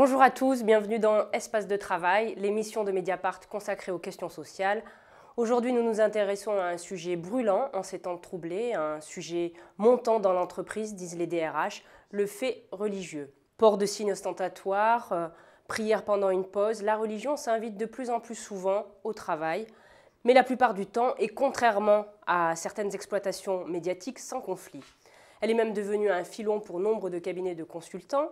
Bonjour à tous, bienvenue dans Espace de travail, l'émission de Mediapart consacrée aux questions sociales. Aujourd'hui, nous nous intéressons à un sujet brûlant en ces temps troublés, un sujet montant dans l'entreprise, disent les DRH, le fait religieux. Port de signes ostentatoires, prière pendant une pause, la religion s'invite de plus en plus souvent au travail, mais la plupart du temps, et contrairement à certaines exploitations médiatiques, sans conflit. Elle est même devenue un filon pour nombre de cabinets de consultants.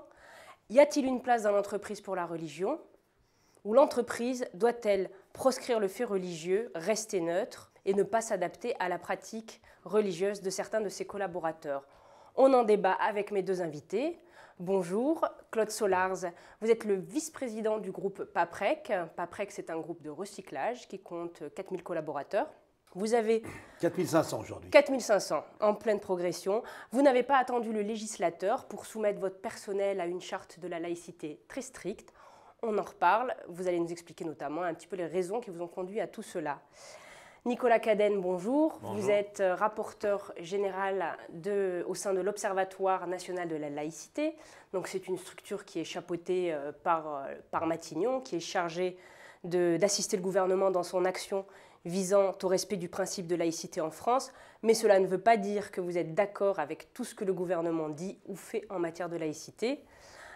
Y a-t-il une place dans l'entreprise pour la religion? Ou l'entreprise doit-elle proscrire le fait religieux, rester neutre et ne pas s'adapter à la pratique religieuse de certains de ses collaborateurs? On en débat avec mes deux invités. Bonjour, Claude Solars, vous êtes le vice-président du groupe Paprec. Paprec, c'est un groupe de recyclage qui compte 4000 collaborateurs. Vous avez 4500 aujourd'hui. 4500, en pleine progression. Vous n'avez pas attendu le législateur pour soumettre votre personnel à une charte de la laïcité très stricte. On en reparle. Vous allez nous expliquer notamment un petit peu les raisons qui vous ont conduit à tout cela. Nicolas Cadenne, bonjour. Bonjour. Vous êtes rapporteur général au sein de l'Observatoire national de la laïcité. Donc c'est une structure qui est chapeautée par Matignon, qui est chargée d'assister le gouvernement dans son action visant au respect du principe de laïcité en France, mais cela ne veut pas dire que vous êtes d'accord avec tout ce que le gouvernement dit ou fait en matière de laïcité.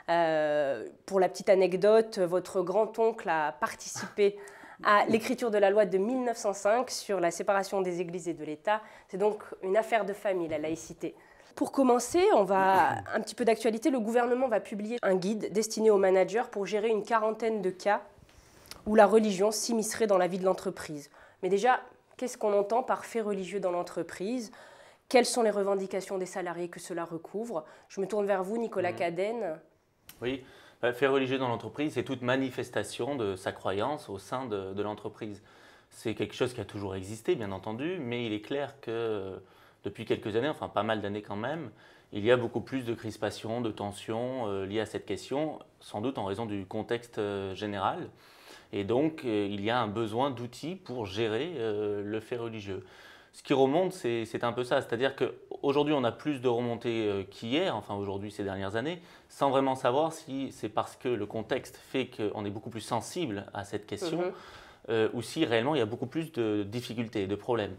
Pour la petite anecdote, votre grand-oncle a participé à l'écriture de la loi de 1905 sur la séparation des églises et de l'État. C'est donc une affaire de famille, la laïcité. Pour commencer, un petit peu d'actualité. Le gouvernement va publier un guide destiné aux managers pour gérer une quarantaine de cas où la religion s'immiscerait dans la vie de l'entreprise. Mais déjà, qu'est-ce qu'on entend par fait religieux dans l'entreprise? Quelles sont les revendications des salariés que cela recouvre? Je me tourne vers vous, Nicolas Cadenne. Oui, fait religieux dans l'entreprise, c'est toute manifestation de sa croyance au sein de l'entreprise. C'est quelque chose qui a toujours existé, bien entendu, mais il est clair que depuis quelques années, enfin pas mal d'années quand même, il y a beaucoup plus de crispation, de tensions liées à cette question, sans doute en raison du contexte général. Et donc, il y a un besoin d'outils pour gérer le fait religieux. Ce qui remonte, c'est un peu ça. C'est-à-dire qu'aujourd'hui, on a plus de remontées qu'hier, enfin aujourd'hui, ces dernières années, sans vraiment savoir si c'est parce que le contexte fait qu'on est beaucoup plus sensible à cette question ou si réellement il y a beaucoup plus de difficultés, de problèmes.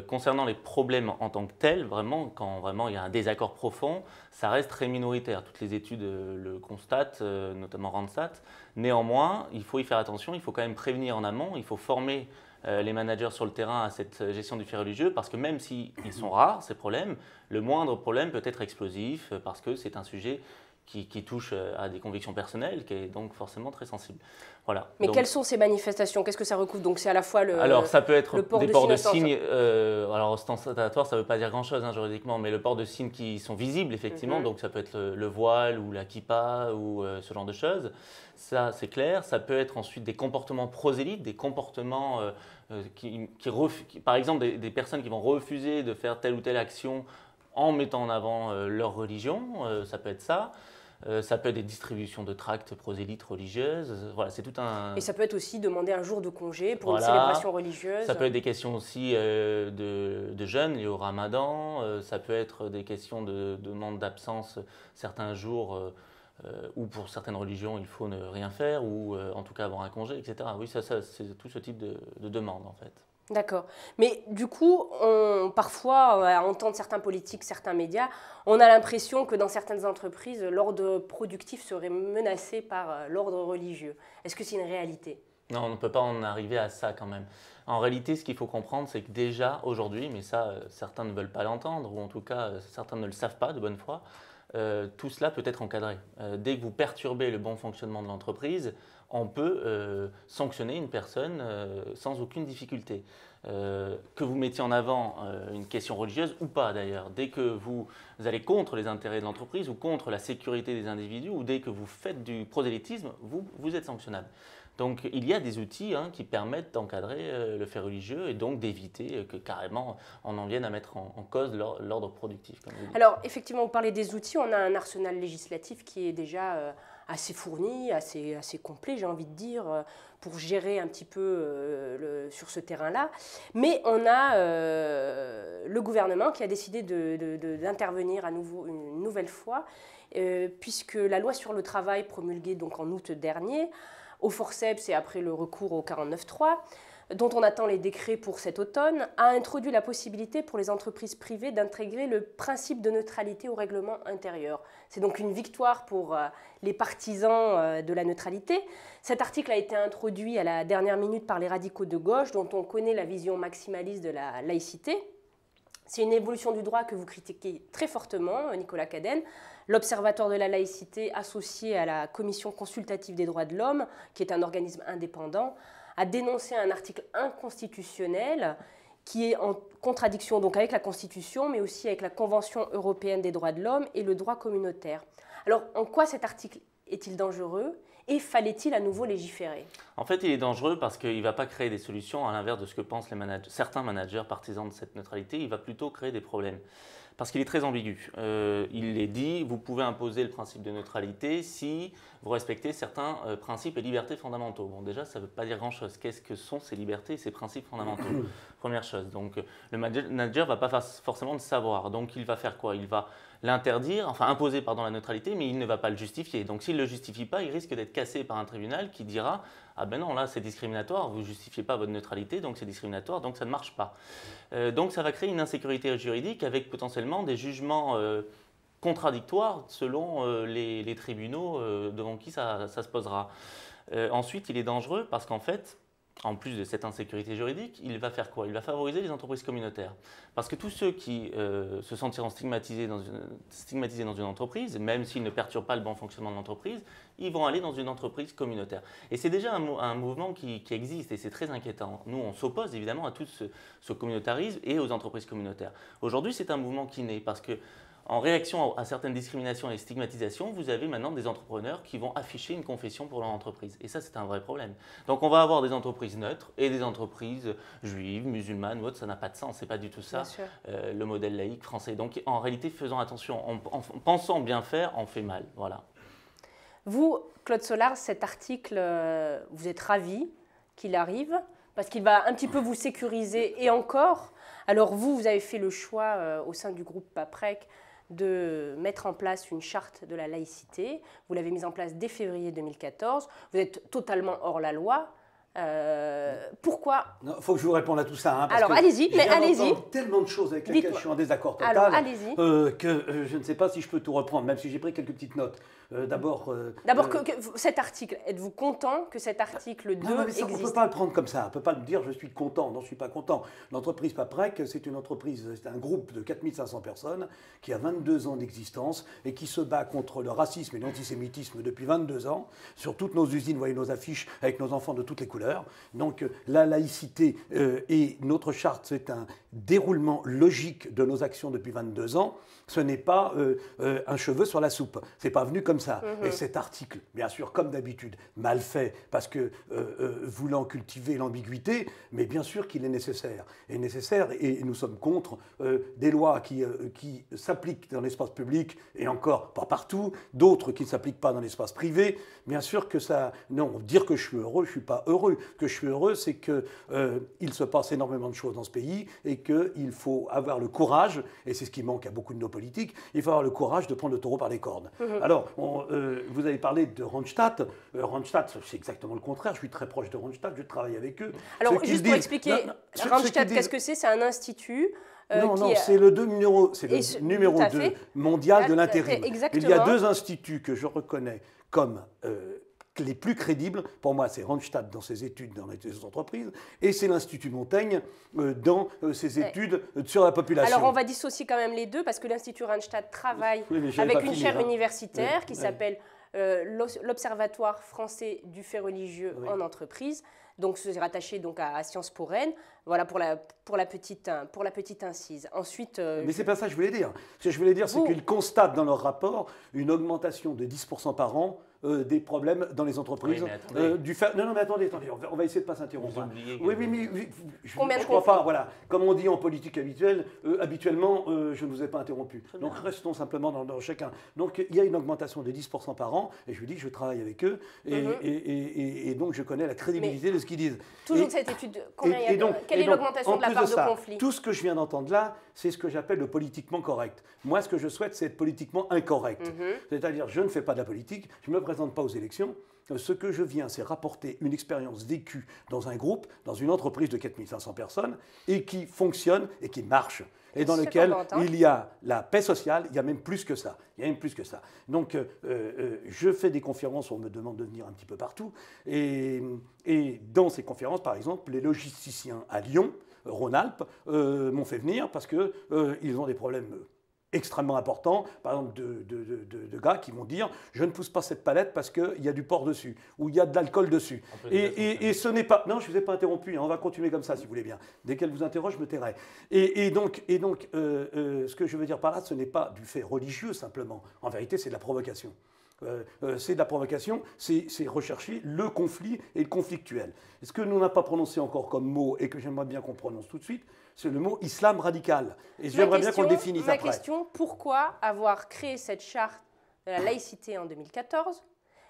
Concernant les problèmes en tant que tels, vraiment, quand vraiment il y a un désaccord profond, ça reste très minoritaire. Toutes les études le constatent, notamment Randstad. Néanmoins, il faut y faire attention, il faut quand même prévenir en amont, il faut former les managers sur le terrain à cette gestion du fait religieux parce que même s'ils sont rares, ces problèmes, le moindre problème peut être explosif parce que c'est un sujet qui touche à des convictions personnelles, qui est donc forcément très sensible. Voilà. Mais donc, quelles sont ces manifestations? Qu'est-ce que ça recouvre? Donc c'est à la fois alors ça peut être port des de ports de signes signes, alors ostentatoire ça ne veut pas dire grand-chose juridiquement, mais le port de signes qui sont visibles effectivement, donc ça peut être le voile ou la kippa ou ce genre de choses, ça c'est clair. Ça peut être ensuite des comportements prosélytes, des comportements par exemple des personnes qui vont refuser de faire telle ou telle action en mettant en avant leur religion, ça peut être ça. Ça peut être des distributions de tracts prosélytes religieuses. Voilà, c'est tout un... Et ça peut être aussi demander un jour de congé pour une célébration religieuse. Ça peut être des questions aussi de jeûne liées au ramadan. Ça peut être des questions de demande d'absence certains jours où pour certaines religions il faut ne rien faire ou en tout cas avoir un congé, etc. Oui, ça c'est tout ce type de demande en fait. D'accord. Mais du coup, parfois, à entendre certains politiques, certains médias, on a l'impression que dans certaines entreprises, l'ordre productif serait menacé par l'ordre religieux. Est-ce que c'est une réalité? Non, on ne peut pas en arriver à ça quand même. En réalité, ce qu'il faut comprendre, c'est que déjà aujourd'hui, mais ça, certains ne veulent pas l'entendre, ou en tout cas, certains ne le savent pas de bonne foi, tout cela peut être encadré. Dès que vous perturbez le bon fonctionnement de l'entreprise, on peut sanctionner une personne sans aucune difficulté. Que vous mettiez en avant une question religieuse ou pas d'ailleurs, dès que vous allez contre les intérêts de l'entreprise ou contre la sécurité des individus ou dès que vous faites du prosélytisme, vous êtes sanctionnable. Donc il y a des outils qui permettent d'encadrer le fait religieux et donc d'éviter que carrément on en vienne à mettre en cause l'ordre productif. Comme vous dites. Alors effectivement, vous parlez des outils, on a un arsenal législatif qui est déjà assez fourni, assez complet, j'ai envie de dire, pour gérer un petit peu sur ce terrain-là. Mais on a le gouvernement qui a décidé d'intervenir à nouveau une nouvelle fois puisque la loi sur le travail promulguée donc en août dernier, au forceps et après le recours au 49.3, dont on attend les décrets pour cet automne, a introduit la possibilité pour les entreprises privées d'intégrer le principe de neutralité au règlement intérieur. C'est donc une victoire pour les partisans de la neutralité. Cet article a été introduit à la dernière minute par les radicaux de gauche, dont on connaît la vision maximaliste de la laïcité. C'est une évolution du droit que vous critiquez très fortement, Nicolas Cadenne. L'Observatoire de la laïcité, associé à la Commission consultative des droits de l'homme, qui est un organisme indépendant, a dénoncé un article inconstitutionnel qui est en contradiction donc avec la Constitution, mais aussi avec la Convention européenne des droits de l'homme et le droit communautaire. Alors, en quoi cet article est-il dangereux et fallait-il à nouveau légiférer? En fait, il est dangereux parce qu'il ne va pas créer des solutions, à l'inverse de ce que pensent certains managers partisans de cette neutralité, il va plutôt créer des problèmes. Parce qu'il est très ambigu. Il est dit, vous pouvez imposer le principe de neutralité si vous respectez certains principes et libertés fondamentaux. Bon, déjà, ça ne veut pas dire grand-chose. Qu'est-ce que sont ces libertés et ces principes fondamentaux? Première chose. Donc, le manager ne va pas forcément le savoir. Donc, il va faire quoi? Il va l'interdire, enfin imposer la neutralité, mais il ne va pas le justifier. Donc, s'il ne le justifie pas, il risque d'être cassé par un tribunal qui dira « Ah ben non, là, c'est discriminatoire, vous ne justifiez pas votre neutralité, donc c'est discriminatoire, donc ça ne marche pas. » Donc, ça va créer une insécurité juridique avec potentiellement des jugements contradictoires selon les tribunaux devant qui ça se posera. Ensuite, il est dangereux parce qu'en fait, en plus de cette insécurité juridique, il va faire quoi? Il va favoriser les entreprises communautaires. Parce que tous ceux qui se sentiront stigmatisés dans une entreprise, même s'ils ne perturbent pas le bon fonctionnement de l'entreprise, ils vont aller dans une entreprise communautaire. Et c'est déjà un mouvement qui existe et c'est très inquiétant. Nous, on s'oppose évidemment à tout ce communautarisme et aux entreprises communautaires. Aujourd'hui, c'est un mouvement qui naît parce que en réaction à certaines discriminations et stigmatisations, vous avez maintenant des entrepreneurs qui vont afficher une confession pour leur entreprise. Et ça, c'est un vrai problème. Donc, on va avoir des entreprises neutres et des entreprises juives, musulmanes ou autres. Ça n'a pas de sens. Ce n'est pas du tout ça, le modèle laïque français. Donc, en réalité, faisons attention. En pensant bien faire, on fait mal. Voilà. Vous, Claude Solars, cet article, vous êtes ravi qu'il arrive parce qu'il va un petit peu vous sécuriser et encore. Alors, vous avez fait le choix au sein du groupe PAPREC de mettre en place une charte de la laïcité. Vous l'avez mise en place dès février 2014. Vous êtes totalement hors la loi. Pourquoi? Il faut que je vous réponde à tout ça. Hein, alors, allez-y, mais allez-y. Tellement de choses avec lesquelles je suis en désaccord total que je ne sais pas si je peux tout reprendre, même si j'ai pris quelques petites notes. D'abord, cet article, êtes-vous content que cet article 2 existe? On ne peut pas le prendre comme ça, on ne peut pas me dire je suis content, non je ne suis pas content. L'entreprise PAPREC, c'est un groupe de 4500 personnes qui a 22 ans d'existence et qui se bat contre le racisme et l'antisémitisme depuis 22 ans. Sur toutes nos usines, vous voyez nos affiches avec nos enfants de toutes les couleurs. Donc la laïcité et notre charte, c'est un déroulement logique de nos actions depuis 22 ans. Ce n'est pas un cheveu sur la soupe, c'est pas venu comme ça. Et cet article, bien sûr, comme d'habitude, mal fait, parce que voulant cultiver l'ambiguïté, mais bien sûr qu'il est nécessaire. Et nous sommes contre des lois qui s'appliquent dans l'espace public, et encore pas partout, d'autres qui ne s'appliquent pas dans l'espace privé. Bien sûr que ça... Non, dire que je suis heureux, je ne suis pas heureux. Que je suis heureux, c'est qu'il se passe énormément de choses dans ce pays, et qu'il faut avoir le courage, et c'est ce qui manque à beaucoup de nos politiques, il faut avoir le courage de prendre le taureau par les cornes. Alors, vous avez parlé de Randstad. Randstad, c'est exactement le contraire. Je suis très proche de Randstad, je travaille avec eux. Alors, juste pour expliquer, Randstad, qu'est-ce que c'est? C'est un institut c'est le numéro 2 mondial de l'intérim. Il y a deux instituts que je reconnais comme les plus crédibles. Pour moi, c'est Randstad dans ses études dans les entreprises et c'est l'Institut Montaigne dans ses études sur la population. Alors, on va dissocier quand même les deux parce que l'Institut Randstad travaille avec une chaire universitaire qui s'appelle l'Observatoire français du fait religieux en entreprise. Donc, c'est rattaché donc à Sciences Po Rennes. Voilà pour la petite incise. Ensuite, mais c'est pas ça que je voulais dire. Ce que je voulais dire, c'est qu'ils constatent dans leur rapport une augmentation de 10% par an des problèmes dans les entreprises. Oui, mais attendez, on va essayer de ne pas s'interrompre. Oui, mais je ne crois pas. Voilà. Comme on dit en politique habituellement, je ne vous ai pas interrompu. Donc restons simplement dans chacun. Donc il y a une augmentation de 10% par an, et je vous dis que je travaille avec eux, et donc je connais la crédibilité des ce qu'ils disent. Toujours cette étude, quelle est l'augmentation de la part de conflit? Tout ce que je viens d'entendre là, c'est ce que j'appelle le politiquement correct. Moi, ce que je souhaite, c'est être politiquement incorrect. C'est-à-dire, je ne fais pas de la politique, je ne me présente pas aux élections. Ce que je viens, c'est rapporter une expérience vécue dans un groupe, dans une entreprise de 4500 personnes, et qui fonctionne et qui marche. Et dans lequel il y a la paix sociale, il y a même plus que ça. Il y a même plus que ça. Donc, je fais des conférences, on me demande de venir un petit peu partout. Et dans ces conférences, par exemple, les logisticiens à Lyon, Rhône-Alpes, m'ont fait venir parce qu'ils ont des problèmes extrêmement importants, par exemple de gars qui vont dire « je ne pousse pas cette palette parce qu'il y a du porc dessus » ou « il y a de l'alcool dessus ». Et ce n'est pas... Non, je ne vous ai pas interrompu, hein, on va continuer comme ça si vous voulez bien. Dès qu'elle vous interroge, je me tairai. Et donc, ce que je veux dire par là, ce n'est pas du fait religieux simplement. En vérité, c'est de la provocation. C'est de la provocation, c'est rechercher le conflit et le conflictuel. Et ce que nous n'avons pas prononcé encore comme mot et que j'aimerais bien qu'on prononce tout de suite, c'est le mot islam radical. Et j'aimerais bien qu'on le définisse après. Ma question, pourquoi avoir créé cette charte de la laïcité en 2014 ?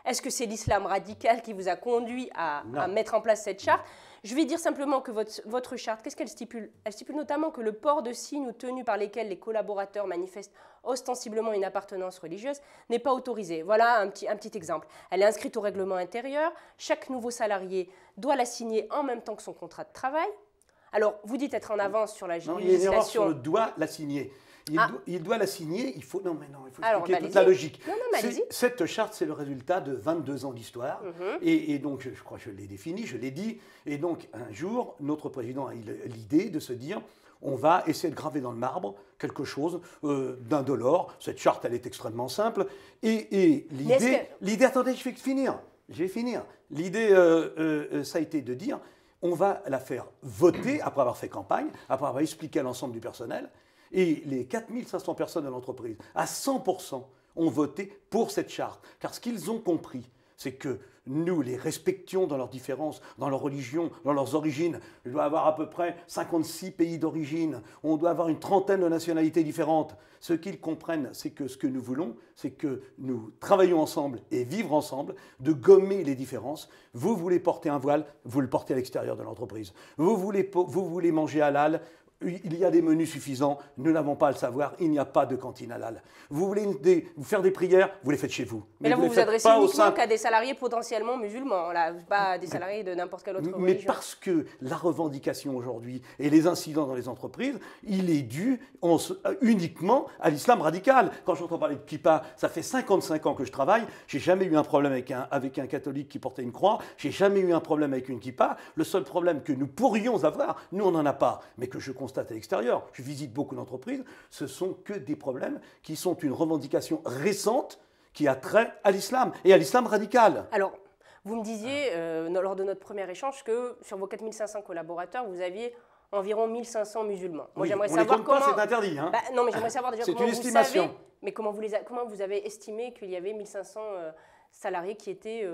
Est-ce que c'est l'islam radical qui vous a conduit à mettre en place cette charte ? Je vais dire simplement que votre charte, qu'est-ce qu'elle stipule ? Elle stipule notamment que le port de signes ou tenues par lesquels les collaborateurs manifestent ostensiblement une appartenance religieuse n'est pas autorisé. Voilà un petit exemple. Elle est inscrite au règlement intérieur. Chaque nouveau salarié doit la signer en même temps que son contrat de travail. Alors, vous dites être en avance sur la législation. Il y a une erreur sur le doit la signer. Il doit la signer, il faut expliquer toute la logique. Cette charte, c'est le résultat de 22 ans d'histoire. Et donc, je crois que je l'ai défini, je l'ai dit. Et donc, un jour, notre président a eu l'idée de se dire, on va essayer de graver dans le marbre quelque chose d'indolore. Cette charte, elle est extrêmement simple. Et l'idée, attendez, je vais finir. L'idée, ça a été de dire, on va la faire voter, après avoir fait campagne, après avoir expliqué à l'ensemble du personnel. Et les 4500 personnes de l'entreprise, à 100%, ont voté pour cette charte. Car ce qu'ils ont compris, c'est que nous les respections dans leurs différences, dans leur religion, dans leurs origines. Il doit y avoir à peu près 56 pays d'origine. On doit avoir une trentaine de nationalités différentes. Ce qu'ils comprennent, c'est que ce que nous voulons, c'est que nous travaillons ensemble et vivre ensemble, de gommer les différences. Vous voulez porter un voile, vous le portez à l'extérieur de l'entreprise. Vous voulez manger halal, il y a des menus suffisants, nous n'avons pas à le savoir, il n'y a pas de cantine halal. Vous voulez faire des prières, vous les faites chez vous. Mais là, vous vous adressez uniquement qu'à des salariés potentiellement musulmans, là, pas à des salariés de n'importe quelle autre religion. Mais parce que la revendication aujourd'hui et les incidents dans les entreprises, il est dû uniquement à l'islam radical. Quand j'entends parler de kippa, ça fait 55 ans que je travaille, j'ai jamais eu un problème avec un catholique qui portait une croix, j'ai jamais eu un problème avec une kippa. Le seul problème que nous pourrions avoir, nous on n'en a pas, mais que je constate à l'extérieur, je visite beaucoup d'entreprises, ce sont que des problèmes qui sont une revendication récente qui a trait à l'islam et à l'islam radical. Alors, vous me disiez, lors de notre premier échange, que sur vos 4500 collaborateurs, vous aviez environ 1500 musulmans. Moi, j'aimerais savoir comment... c'est interdit. Hein. Non, mais j'aimerais savoir déjà comment une estimation. Savez, mais comment vous avez estimé qu'il y avait 1500 salariés qui étaient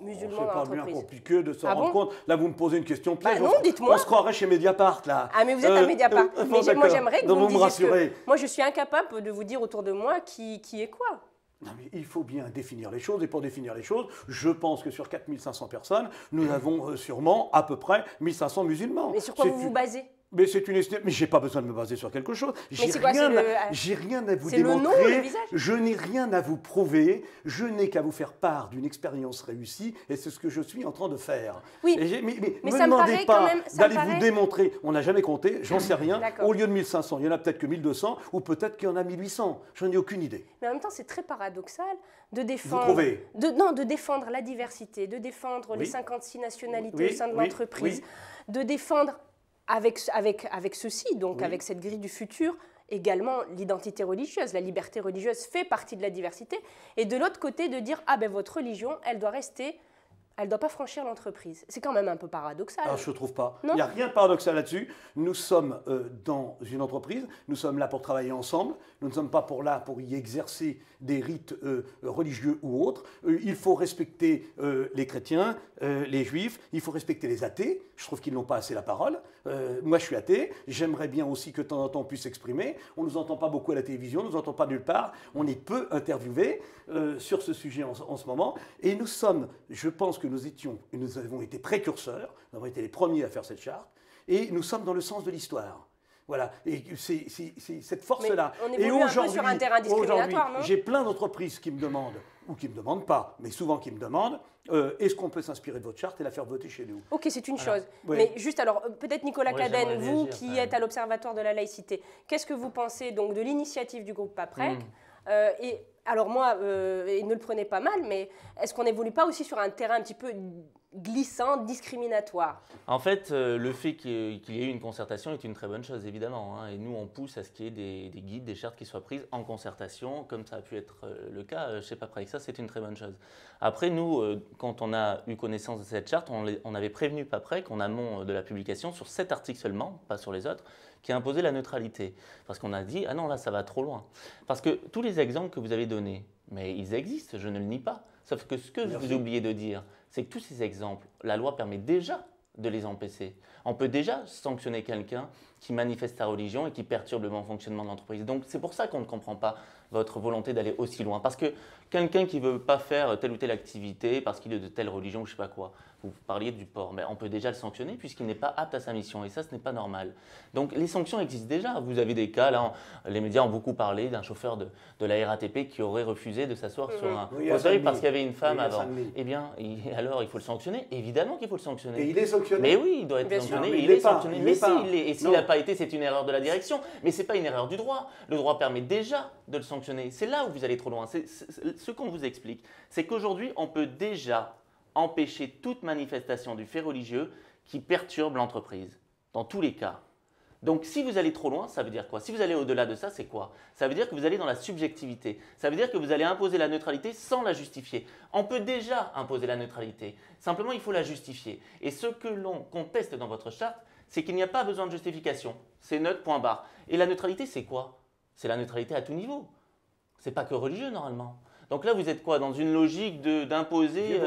musulmans dans l'entreprise. C'est pas bien compliqué de s'en rendre compte. Là, vous me posez une question piège. Non, dites-moi. On se croirait chez Mediapart, là. Ah, mais vous êtes à Mediapart. Mais moi, j'aimerais que vous me disiez rassurez. Moi, je suis incapable de vous dire autour de moi qui est quoi. Non, mais il faut bien définir les choses. Et pour définir les choses, je pense que sur 4500 personnes, nous avons sûrement à peu près 1500 musulmans. Mais sur quoi vous vous basez ? Mais c'est une estimation. Mais j'ai pas besoin de me baser sur quelque chose. J'ai rien à vous démontrer. Le nom, le visage. Je n'ai rien à vous prouver. Je n'ai qu'à vous faire part d'une expérience réussie, et c'est ce que je suis en train de faire. Oui. Mais me demandez pas d'aller vous démontrer. On n'a jamais compté. J'en sais rien. Au lieu de 1500, il y en a peut-être que 1200, ou peut-être qu'il y en a 1800. J'en ai aucune idée. Mais en même temps, c'est très paradoxal de défendre. Vous trouvez ? De défendre la diversité, de défendre les 56 nationalités au sein de l'entreprise, de défendre avec ceci, donc avec cette grille du futur, également l'identité religieuse, la liberté religieuse fait partie de la diversité, et de l'autre côté de dire, votre religion, elle doit rester, elle ne doit pas franchir l'entreprise. C'est quand même un peu paradoxal. Alors, je ne trouve pas. Il n'y a rien de paradoxal là-dessus. Nous sommes dans une entreprise, nous sommes là pour travailler ensemble, nous ne sommes pas là pour y exercer des rites religieux ou autres. Il faut respecter les chrétiens, les juifs, il faut respecter les athées. Je trouve qu'ils n'ont pas assez la parole. Moi, je suis athée. J'aimerais bien aussi que de temps en temps on puisse s'exprimer. On ne nous entend pas beaucoup à la télévision, on ne nous entend pas nulle part. On est peu interviewés sur ce sujet en ce moment. Et nous sommes, je pense que nous avons été précurseurs, nous avons été les premiers à faire cette charte, et nous sommes dans le sens de l'histoire. Voilà, et c'est cette force-là. On évolue un peu sur un terrain discriminatoire, non? J'ai plein d'entreprises qui me demandent, ou qui ne me demandent pas, mais souvent qui me demandent, est-ce qu'on peut s'inspirer de votre charte et la faire voter chez nous? Ok, c'est une chose. Oui. Mais juste alors, peut-être Nicolas Cadenne, vous réagir, qui êtes à l'Observatoire de la laïcité, qu'est-ce que vous pensez donc de l'initiative du groupe PAPREC? Et alors moi, et ne le prenez pas mal, mais est-ce qu'on n'évolue pas aussi sur un terrain un petit peu glissant, discriminatoire? En fait, le fait qu'il y ait eu une concertation est une très bonne chose, évidemment. Hein, et nous, on pousse à ce qu'il y ait des guides, des chartes qui soient prises en concertation, comme ça a pu être le cas chez Paprec. Ça, c'est une très bonne chose. Après, nous, quand on a eu connaissance de cette charte, on avait prévenu Paprec en amont de la publication sur 7 articles seulement, pas sur les autres, qui imposait la neutralité. Parce qu'on a dit, ah non, là, ça va trop loin. Parce que tous les exemples que vous avez donnés, mais ils existent, je ne le nie pas. Sauf que ce que vous oubliez de dire, c'est que tous ces exemples, la loi permet déjà de les empêcher. On peut déjà sanctionner quelqu'un qui manifeste sa religion et qui perturbe le bon fonctionnement de l'entreprise. Donc c'est pour ça qu'on ne comprend pas votre volonté d'aller aussi loin. Parce que quelqu'un qui ne veut pas faire telle ou telle activité parce qu'il est de telle religion ou je ne sais pas quoi, vous parliez du porc, mais on peut déjà le sanctionner puisqu'il n'est pas apte à sa mission et ça, ce n'est pas normal. Donc les sanctions existent déjà. Vous avez des cas, là, les médias ont beaucoup parlé d'un chauffeur de la RATP qui aurait refusé de s'asseoir sur un fauteuil parce qu'il y avait une femme avant. Eh bien, alors il faut le sanctionner. Évidemment qu'il faut le sanctionner. Et il est sanctionné. Mais oui, il doit être sanctionné. Il est sanctionné. Mais s'il l'est. Et s'il n'a pas été, c'est une erreur de la direction. Mais ce n'est pas une erreur du droit. Le droit permet déjà de le sanctionner. C'est là où vous allez trop loin. Ce qu'on vous explique, c'est qu'aujourd'hui, on peut déjà empêcher toute manifestation du fait religieux qui perturbe l'entreprise, dans tous les cas. Donc si vous allez trop loin, ça veut dire quoi? Si vous allez au-delà de ça, c'est quoi? Ça veut dire que vous allez dans la subjectivité. Ça veut dire que vous allez imposer la neutralité sans la justifier. On peut déjà imposer la neutralité. Simplement, il faut la justifier. Et ce que l'on conteste dans votre charte, c'est qu'il n'y a pas besoin de justification. C'est neutre, point barre. Et la neutralité, c'est quoi? C'est la neutralité à tout niveau. C'est pas que religieux, normalement. Donc là, vous êtes quoi? Dans une logique d'imposer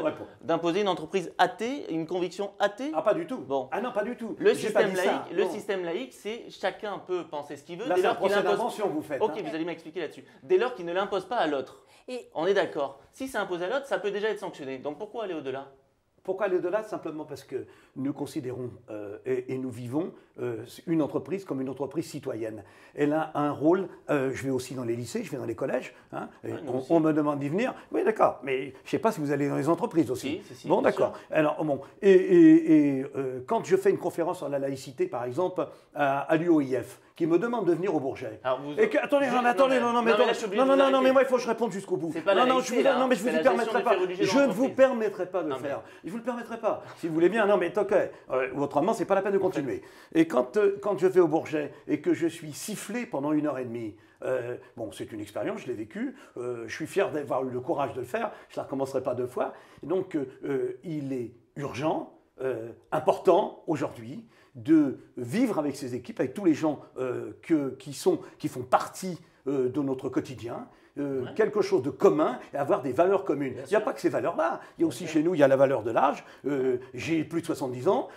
une entreprise athée, une conviction athée? Ah, pas du tout. Bon. Ah non, pas du tout. Le système laïque, c'est chacun peut penser ce qu'il veut. Là, c'est un procès d'invention, vous faites. Ok, vous allez m'expliquer là-dessus. Dès lors qu'il ne l'impose pas à l'autre. On est d'accord. Si c'est imposé à l'autre, ça peut déjà être sanctionné. Donc pourquoi aller au-delà? Pourquoi aller au-delà? Simplement parce que nous considérons et nous vivons une entreprise comme une entreprise citoyenne. Elle a un rôle, je vais aussi dans les lycées, je vais dans les collèges, hein, on me demande d'y venir. Oui, d'accord, mais je ne sais pas si vous allez dans les entreprises aussi. Si, bon, d'accord. Alors, bon, quand je fais une conférence sur la laïcité, par exemple, à l'UOIF, qui me demande de venir au Bourget. Attendez, mais moi, il faut que je réponde jusqu'au bout. Non, mais je ne vous permettrai pas. Je ne vous permettrai pas de faire. Je ne vous le permettrai pas. Si vous voulez bien, non, mais ok. Autrement, ce n'est pas la peine de continuer. Et quand je vais au Bourget et que je suis sifflé pendant 1h30, bon, c'est une expérience, je l'ai vécue. Je suis fier d'avoir eu le courage de le faire. Je ne la recommencerai pas 2 fois. Donc, il est urgent, important aujourd'hui, de vivre avec ces équipes, avec tous les gens qui font partie de notre quotidien, quelque chose de commun et avoir des valeurs communes. Il n'y a pas que ces valeurs-là. Il y a aussi chez nous, il y a la valeur de l'âge. J'ai plus de 70 ans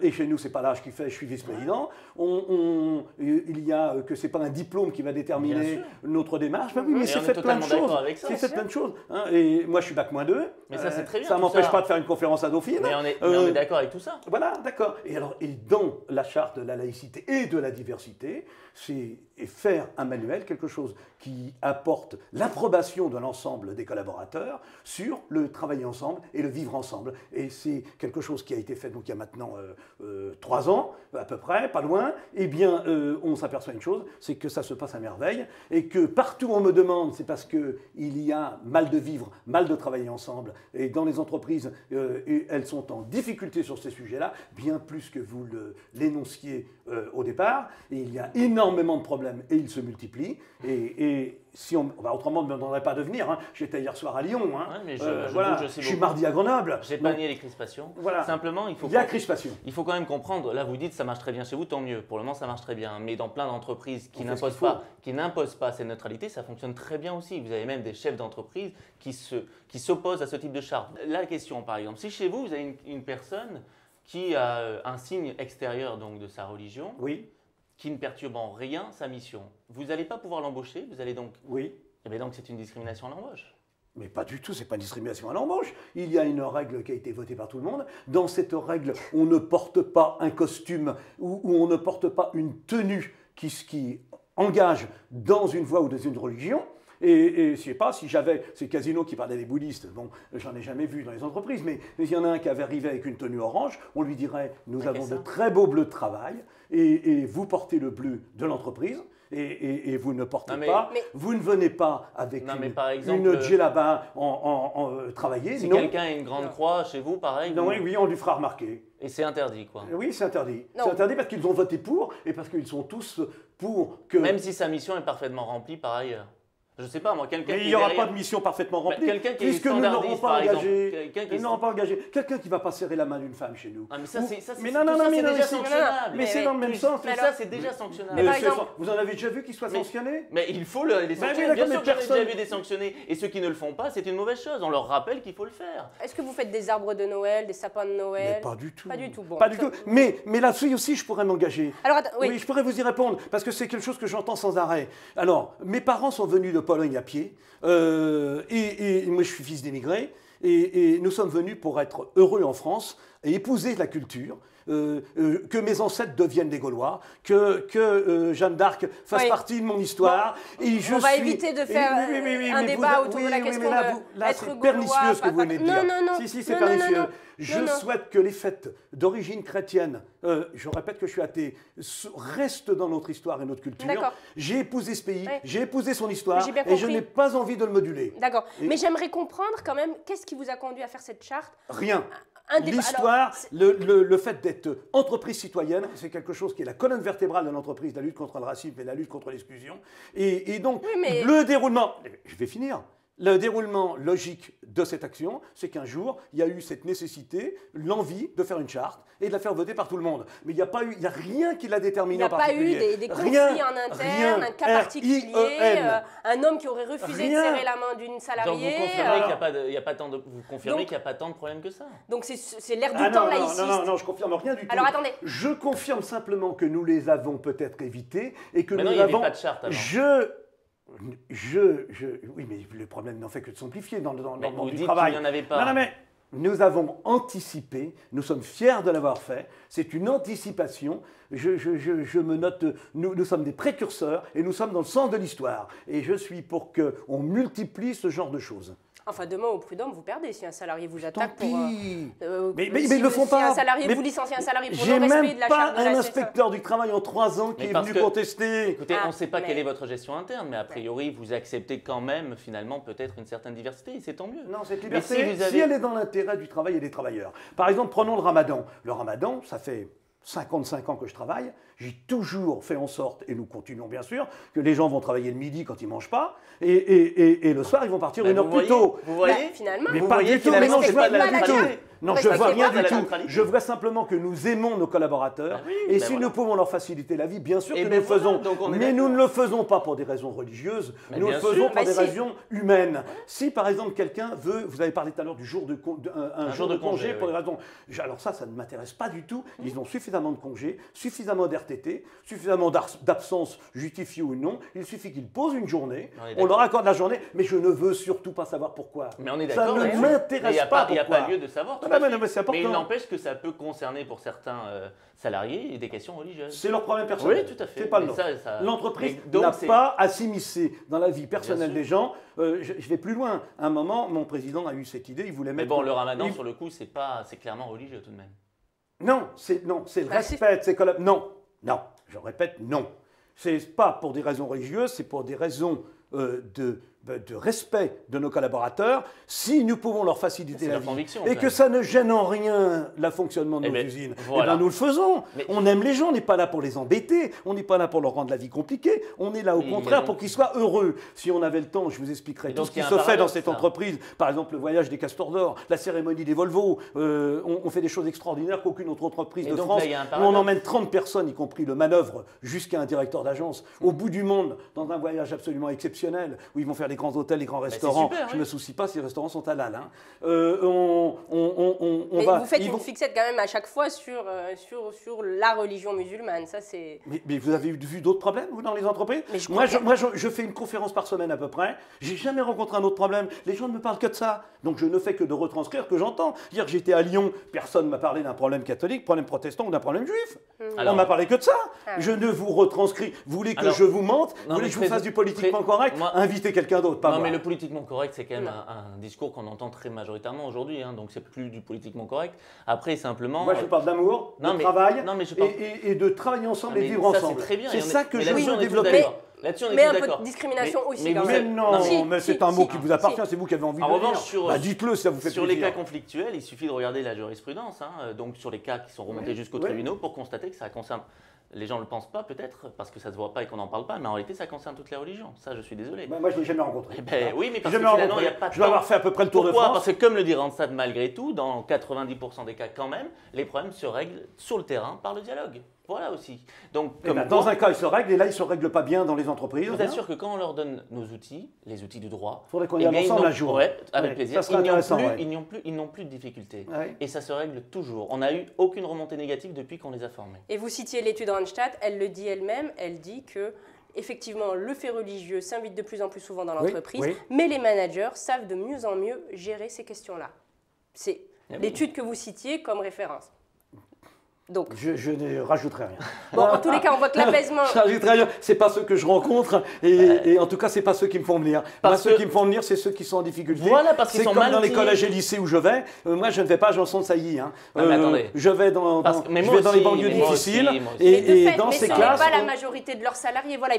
et chez nous, ce n'est pas l'âge qui fait, je suis vice-président. Il y a que ce n'est pas un diplôme qui va déterminer notre démarche. Ben oui, mais c'est fait plein de choses. C'est fait plein de choses. Hein. Et moi, je suis bac-2. Mais ça, c'est très bien. Ça ne m'empêche pas de faire une conférence à Dauphine. Mais on est d'accord avec tout ça. Voilà, d'accord. Et dans la charte de la laïcité et de la diversité, c'est faire un manuel, quelque chose qui apporte l'approbation de l'ensemble des collaborateurs sur le travailler ensemble et le vivre ensemble. Et c'est quelque chose qui a été fait donc il y a maintenant 3 ans, à peu près, pas loin. Eh bien, on s'aperçoit une chose, c'est que ça se passe à merveille et que partout où on me demande, c'est parce qu'il y a mal de vivre, mal de travailler ensemble. Et dans les entreprises, elles sont en difficulté sur ces sujets-là, bien plus que vous l'énonciez au départ. Et il y a énormément de problèmes et ils se multiplient. Et si autrement, on ne me demanderait pas de venir. Hein. J'étais hier soir à Lyon. Hein. Ouais, mais je suis mardi à Grenoble. J'ai pas nié les crispations. Voilà. Simplement, il y a crispation. Il faut quand même comprendre. Là, vous dites ça marche très bien chez vous, tant mieux. Pour le moment, ça marche très bien. Mais dans plein d'entreprises qui n'imposent pas cette neutralité, ça fonctionne très bien aussi. Vous avez même des chefs d'entreprise qui s'opposent à ce type de charte. La question, par exemple, si chez vous, vous avez une personne qui a un signe extérieur donc, de sa religion, oui, qui ne perturbe en rien sa mission, vous n'allez pas pouvoir l'embaucher, vous allez donc... Oui. Eh bien donc c'est une discrimination à l'embauche. Mais pas du tout, c'est pas une discrimination à l'embauche. Il y a une règle qui a été votée par tout le monde. Dans cette règle, on ne porte pas un costume ou on ne porte pas une tenue qui engage dans une voie ou dans une religion. Et je sais pas, si j'avais ces casinos qui parlaient des bouddhistes, bon, j'en ai jamais vu dans les entreprises, mais il y en a un qui avait arrivé avec une tenue orange, on lui dirait, nous avons de très beaux bleus de travail, et vous portez le bleu de l'entreprise. Et vous ne portez pas, vous ne venez pas avec une djellaba travailler. Si quelqu'un a une grande croix chez vous, pareil. Non, oui, on lui fera remarquer. Et c'est interdit, quoi. Oui, c'est interdit. C'est interdit parce qu'ils ont voté pour et parce qu'ils sont tous pour que. Même si sa mission est parfaitement remplie par ailleurs. Je ne sais pas, moi, quelqu'un qui. Mais il n'y aura pas de mission parfaitement remplie. Puisque nous n'aurons pas engagé. Quelqu'un qui ne va pas serrer la main d'une femme chez nous. Ah, mais ça, c'est déjà sanctionnable. Mais c'est dans le même sens. Mais ça, c'est déjà sanctionnable. Vous en avez déjà vu qui soient sanctionnés? Mais il faut les sanctionner. Bien sûr que j'en ai déjà vu des sanctionnés. Et ceux qui ne le font pas, c'est une mauvaise chose. On leur rappelle qu'il faut le faire. Est-ce que vous faites des arbres de Noël, des sapins de Noël? Mais pas du tout. Pas du tout. Bon, pas du tout. Mais là-dessus aussi, je pourrais m'engager. Alors, oui, je pourrais vous y répondre parce que c'est quelque chose que j'entends sans arrêt. Alors, mes parents sont venus de Pologne à pied. Et moi, je suis fils d'émigrés. Et nous sommes venus pour être heureux en France et épouser la culture. Que mes ancêtres deviennent des Gaulois, que Jeanne d'Arc fasse partie de mon histoire. Bon, et on va éviter de faire un débat autour de la question là, c'est pernicieux ce que vous venez de dire. Non, si, c'est pernicieux. Je souhaite que les fêtes d'origine chrétienne, je répète que je suis athée, restent dans notre histoire et notre culture. J'ai épousé ce pays, j'ai épousé son histoire, et je n'ai pas envie de le moduler. D'accord. Mais j'aimerais comprendre quand même, qu'est-ce qui vous a conduit à faire cette charte? Rien. L'histoire, le fait d'être entreprise citoyenne, c'est quelque chose qui est la colonne vertébrale de l'entreprise, la lutte contre le racisme et la lutte contre l'exclusion. Et donc, le déroulement, je vais finir, le déroulement logique de cette action, c'est qu'un jour, il y a eu cette nécessité, l'envie de faire une charte et de la faire voter par tout le monde. Mais il n'y a rien qui l'a déterminé en particulier. Il n'y a pas eu des conflits en interne, un cas particulier, un homme qui aurait refusé de serrer la main d'une salariée. Donc vous confirmez qu'il n'y a pas tant de problèmes que ça. Donc c'est l'air du temps laïciste. Non, je confirme rien du tout. Alors attendez. Je confirme simplement que nous les avons peut-être évités et que nous avons... il n'y avait pas de charte avant. Oui, mais le problème n'en fait que de simplifier dans le monde du travail. Il n'y en avait pas. Non, mais nous avons anticipé, nous sommes fiers de l'avoir fait, c'est une anticipation, je me note, nous sommes des précurseurs et nous sommes dans le sens de l'histoire. Et je suis pour qu'on multiplie ce genre de choses. Enfin, demain au prud'homme, vous perdez si un salarié vous attaque pour... mais ils le font pas. Si un salarié vous licencie un salarié pour non-respect de la charte de la J'ai même pas un inspecteur du travail en 3 ans qui est venu contester. Écoutez, on ne sait pas quelle est votre gestion interne, mais a priori, vous acceptez quand même, finalement, peut-être une certaine diversité, et c'est tant mieux. Non, cette liberté, si elle est dans l'intérêt du travail et des travailleurs. Par exemple, prenons le ramadan. Le ramadan, ça fait 55 ans que je travaille, j'ai toujours fait en sorte, et nous continuons bien sûr, que les gens vont travailler le midi quand ils ne mangent pas, et le soir ils vont partir une heure plus tôt. Vous voyez finalement. Mais pas du tout, mais non, je vois rien du tout. Non, je vois rien du tout. Je vois simplement que nous aimons nos collaborateurs, et si nous pouvons leur faciliter la vie, bien sûr que nous le faisons. Mais nous ne le faisons pas pour des raisons religieuses, nous le faisons pour des raisons humaines. Si par exemple quelqu'un veut, vous avez parlé tout à l'heure du jour de congé pour des raisons... Alors ça ne m'intéresse pas du tout. Ils ont suffisamment de congés, suffisamment d'RTT, suffisamment d'absence justifiée ou non. Il suffit qu'ils posent une journée, on leur accorde la journée, mais je ne veux surtout pas savoir pourquoi. Mais on est d'accord. Ça ne m'intéresse pas pourquoi. Il n'y a pas lieu de savoir. Mais il n'empêche que ça peut concerner pour certains salariés des questions religieuses. C'est leur problème personnel. Oui, tout à fait. C'est pas le nôtre. L'entreprise n'a pas à s'immiscer dans la vie personnelle des gens. Je vais plus loin. À un moment, mon président a eu cette idée, il voulait mettre... Mais bon, le ramadan, sur le coup, c'est clairement religieux tout de même. Non, c'est le respect. Non, je répète, non. C'est pas pour des raisons religieuses, c'est pour des raisons de respect de nos collaborateurs, si nous pouvons leur faciliter la vie et que ça ne gêne en rien le fonctionnement de nos usines, eh bien nous le faisons. On aime les gens, on n'est pas là pour les embêter, on n'est pas là pour leur rendre la vie compliquée, on est là au contraire pour qu'ils soient heureux. Si on avait le temps, je vous expliquerais tout ce qui se fait dans cette entreprise, par exemple le voyage des castors d'or, la cérémonie des Volvo, on fait des choses extraordinaires qu'aucune autre entreprise de France, où on emmène 30 personnes, y compris le manœuvre, jusqu'à un directeur d'agence, au bout du monde, dans un voyage absolument exceptionnel, où ils vont faire des grands hôtels, les grands restaurants. super, Je oui. me soucie pas si les restaurants sont halal. Hein. Mais vous faites une fixette quand même à chaque fois sur la religion musulmane. Ça, c'est... Mais vous avez vu d'autres problèmes, vous, dans les entreprises? Je fais une conférence par semaine à peu près. J'ai jamais rencontré un autre problème. Les gens ne me parlent que de ça. Donc je ne fais que de retranscrire que j'entends. Hier, j'étais à Lyon, personne ne m'a parlé d'un problème catholique, problème protestant ou d'un problème juif. Alors, on m'a parlé que de ça. Ah. Je ne vous retranscris. Vous voulez que Alors, je vous mente? non, Vous voulez mais que je vous fasse du politiquement très- correct? moi- Invitez quelqu'un d'autre, pas Non, moi. mais le politiquement correct, c'est quand même Non. un discours qu'on entend très majoritairement aujourd'hui, hein, donc c'est plus du politiquement correct. Après, simplement. Moi, je parle d'amour, Non, de mais- travail non, mais je parle- et de travailler ensemble Non, et mais vivre ça, ensemble. c'est très bien. C'est Et on est- ça que mais je là-dessus, veux on est tous développer. d'accord. Là-dessus, on est Mais tous un peu d'accord. de discrimination aussi, mais quand vous même. êtes- Non, Si, mais si, c'est un mot si, qui vous appartient, si. c'est vous qui avez envie En de le revanche, dire. sur, Dites-le, ça vous fait sur les plaisir. cas conflictuels, il suffit de regarder la jurisprudence, hein, donc sur les cas qui sont remontés jusqu'aux oui. tribunaux pour constater que ça concerne. Les gens ne le pensent pas peut-être parce que ça se voit pas et qu'on n'en parle pas, mais en réalité ça concerne toutes les religions. Ça, je suis désolé. Moi, je ne l'ai jamais rencontré. Eh ben, oui, mais parce Jamais que finalement, rencontré. il n'y a pas de Je dois temps. avoir fait à peu près le tour Pourquoi? de France. Parce que comme le dit Randstad, malgré tout, dans 90% des cas quand même, les problèmes se règlent sur le terrain par le dialogue. Voilà aussi. Donc, Eh comme ben, quoi, dans un cas, ils se règlent, et là, ils ne se règlent pas bien dans les entreprises. je vous assure que quand on leur donne nos outils, les outils du droit, Faudrait qu'on y eh aille bien, ils ensemble n'ont- un jour. Ouais, avec Ouais, plaisir. ça serait Ils n'ont intéressant, plus, ouais. ils n'ont plus de difficultés. Ouais. Et ça se règle toujours. On n'a eu aucune remontée négative depuis qu'on les a formés. Et vous citiez l'étude Randstad, elle le dit elle-même, elle dit que effectivement le fait religieux s'invite de plus en plus souvent dans Oui, l'entreprise, oui. mais les managers savent de mieux en mieux gérer ces questions-là. C'est Eh oui. l'étude que vous citiez comme référence. Donc, Je ne rajouterai rien. bon, en tous les cas, on voit que l'apaisement... Je rajouterai rien. C'est pas ceux que je rencontre et en tout cas, c'est pas ceux qui me font venir. Moi, Parce ceux que- qui me font venir, c'est ceux qui sont en difficulté. Voilà, parce qu'ils c'est sont comme mal dans les outillés. collèges et lycées où je vais. Moi, je ne vais pas à Janson de Sailly. Hein. Ah, mais attendez. Je vais dans Mais je moi vais dans les aussi, banlieues mais moi difficiles aussi, moi aussi. Mais de et fait, dans mais ces ce n'est classes. pas la majorité de leurs salariés. Voilà,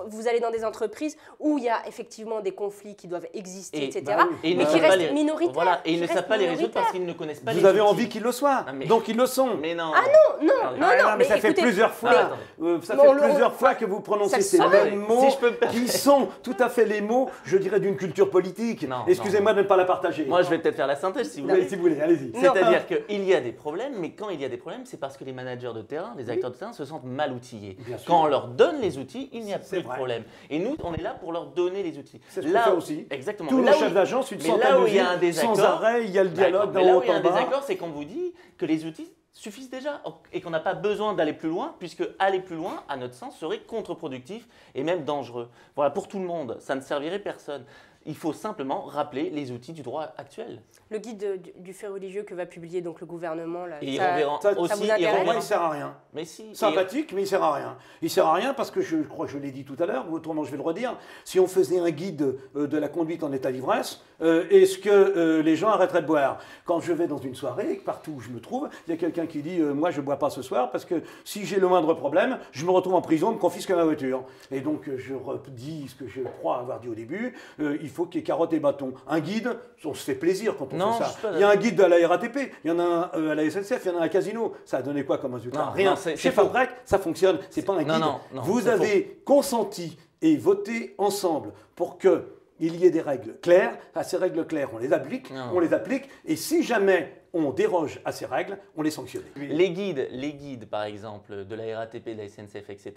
vous allez dans des entreprises où il y a effectivement des conflits qui doivent exister, Et- etc. bah oui. Et ils mais ne qui savent pas restent les- minoritaires. Voilà, et ils qui ne savent restent pas les résoudre parce minoritaires. qu'ils ne connaissent pas Vous les avez outils. envie qu'ils le soient. Ah, mais- Donc ils le sont. Mais non. Ah non, Mais ça fait écoutez, plusieurs fois, Ah, attendez. ça Mais fait on le- plusieurs on- fois que vous prononcez ça ces sent. mêmes mots Si je peux me permettre. qui sont tout à fait les mots, je dirais, d'une culture politique. Non, Excusez-moi de ne pas la partager. Moi, je vais peut-être faire la synthèse si vous Oui, voulez. si vous voulez, allez-y. Non. C'est-à-dire qu'il y a des problèmes, mais quand il y a des problèmes, c'est parce que les managers de terrain, les acteurs de terrain se sentent mal outillés. Bien sûr. Quand on leur donne les outils, il n'y a C'est plus de vrai. problème. Et nous, on est là pour leur donner les outils. C'est ce qu'on fait aussi. Exactement. Tous Mais nos là où- chefs d'agence, une mais centaine là où il y a un d'usines, sans désaccord, arrêt, il y a le dialogue mais d'en là haut où il y a en un bas. désaccord, c'est qu'on vous dit que les outils suffisent déjà et qu'on n'a pas besoin d'aller plus loin, puisque aller plus loin, à notre sens, serait contre-productif et même dangereux. Voilà, pour tout le monde, ça ne servirait personne. Il faut simplement rappeler les outils du droit actuel. le guide du fait religieux que va publier donc le gouvernement, là, Et ça- on verra ça aussi, vous il intéresse Pour moi, reverra- il sert à rien. Mais si. Sympathique, mais il sert à rien. Il sert à rien parce que je crois que je l'ai dit tout à l'heure, ou autrement je vais le redire. Si on faisait un guide de la conduite en état d'ivresse, est-ce que les gens arrêteraient de boire? Quand je vais dans une soirée, partout où je me trouve, il y a quelqu'un qui dit moi je ne bois pas ce soir parce que si j'ai le moindre problème, je me retrouve en prison, on me confisque ma voiture. Et donc je redis ce que je crois avoir dit au début, il faut qu'il y ait carottes et bâtons. Un guide, on se fait plaisir quand on Non, fait je ça. suis pas Il y a un guide de la RATP, il y en a un à la SNCF, il y en a un à Casino. Ça a donné quoi comme résultat? Non, Rien. non, c'est Chez faux. Fabrec, ça fonctionne. C'est pas un guide. Non, Vous c'est avez consenti et voté ensemble pour que il y ait des règles claires. À ces règles claires, on les applique, et si jamais on déroge à ces règles, on les sanctionne. Les guides, par exemple, de la RATP, de la SNCF, etc.,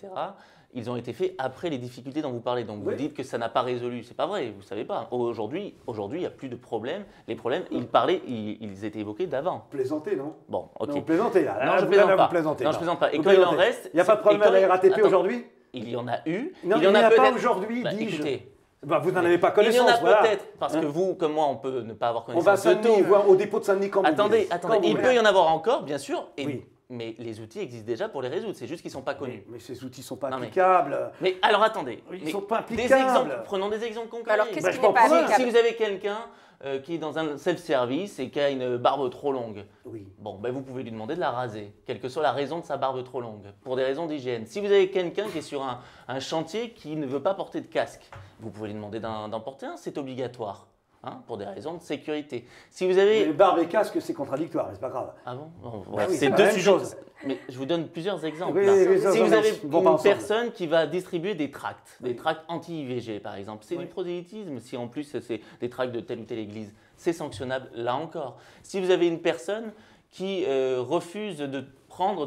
ils ont été faits après les difficultés dont vous parlez. Donc vous Oui. dites que ça n'a pas résolu. C'est pas vrai, vous savez pas. Aujourd'hui, il n'y a plus de problème. Les problèmes, ils étaient évoqués d'avant. Plaisantez, non? Bon, ok. Non, vous plaisantez là. Non, Là, je vous- plaisante là, pas. vous plaisantez, Non, là. je plaisante pas. Et Vous quand il en plaisantez. reste, Il n'y a pas de c'est- problème et à quand la il- RATP Attends. aujourd'hui? Il y en a eu. Non, il y en il n'y a en a pas peut-être. aujourd'hui, Bah, dis-je. écoutez, Bah, vous n'en avez pas il y en connaissance. a voilà. peut-être, parce que Hein? vous, comme moi, on peut ne pas avoir On va à connaissance de Saint-Denis, tout. voir au dépôt de Saint-Denis quand vous Attendez, voulez. attendez. Quand vous Il voulez. peut y en avoir encore, bien sûr. Oui. Mais les outils existent déjà pour les résoudre. C'est juste qu'ils ne sont pas connus. Mais ces outils ne sont pas Non, mais- applicables. Mais alors attendez. Ils Mais sont pas des applicables. exemples, prenons des exemples concrets. Alors, qu'est-ce Bah, qui je n'est m'en pas prends un. applicable? Si vous avez quelqu'un qui est dans un self-service et qui a une barbe trop longue, Oui. bon, ben vous pouvez lui demander de la raser, quelle que soit la raison de sa barbe trop longue, pour des raisons d'hygiène. Si vous avez quelqu'un qui est sur un chantier qui ne veut pas porter de casque, vous pouvez lui demander d'en porter un, c'est obligatoire. Hein, pour des raisons de sécurité. Si vous avez... Les barbes et casques, c'est contradictoire, mais c'est pas grave. Ah bon, bon, Bah oui, c'est c'est la deux même sujets. chose. Mais je vous donne plusieurs exemples. Oui, là. oui, Si ça, vous ça avez vont pas une ensemble. personne qui va distribuer des tracts, des tracts anti-IVG par exemple, c'est Oui. du prosélytisme. Si en plus c'est des tracts de telle ou telle église, c'est sanctionnable là encore. Si vous avez une personne qui refuse de prendre,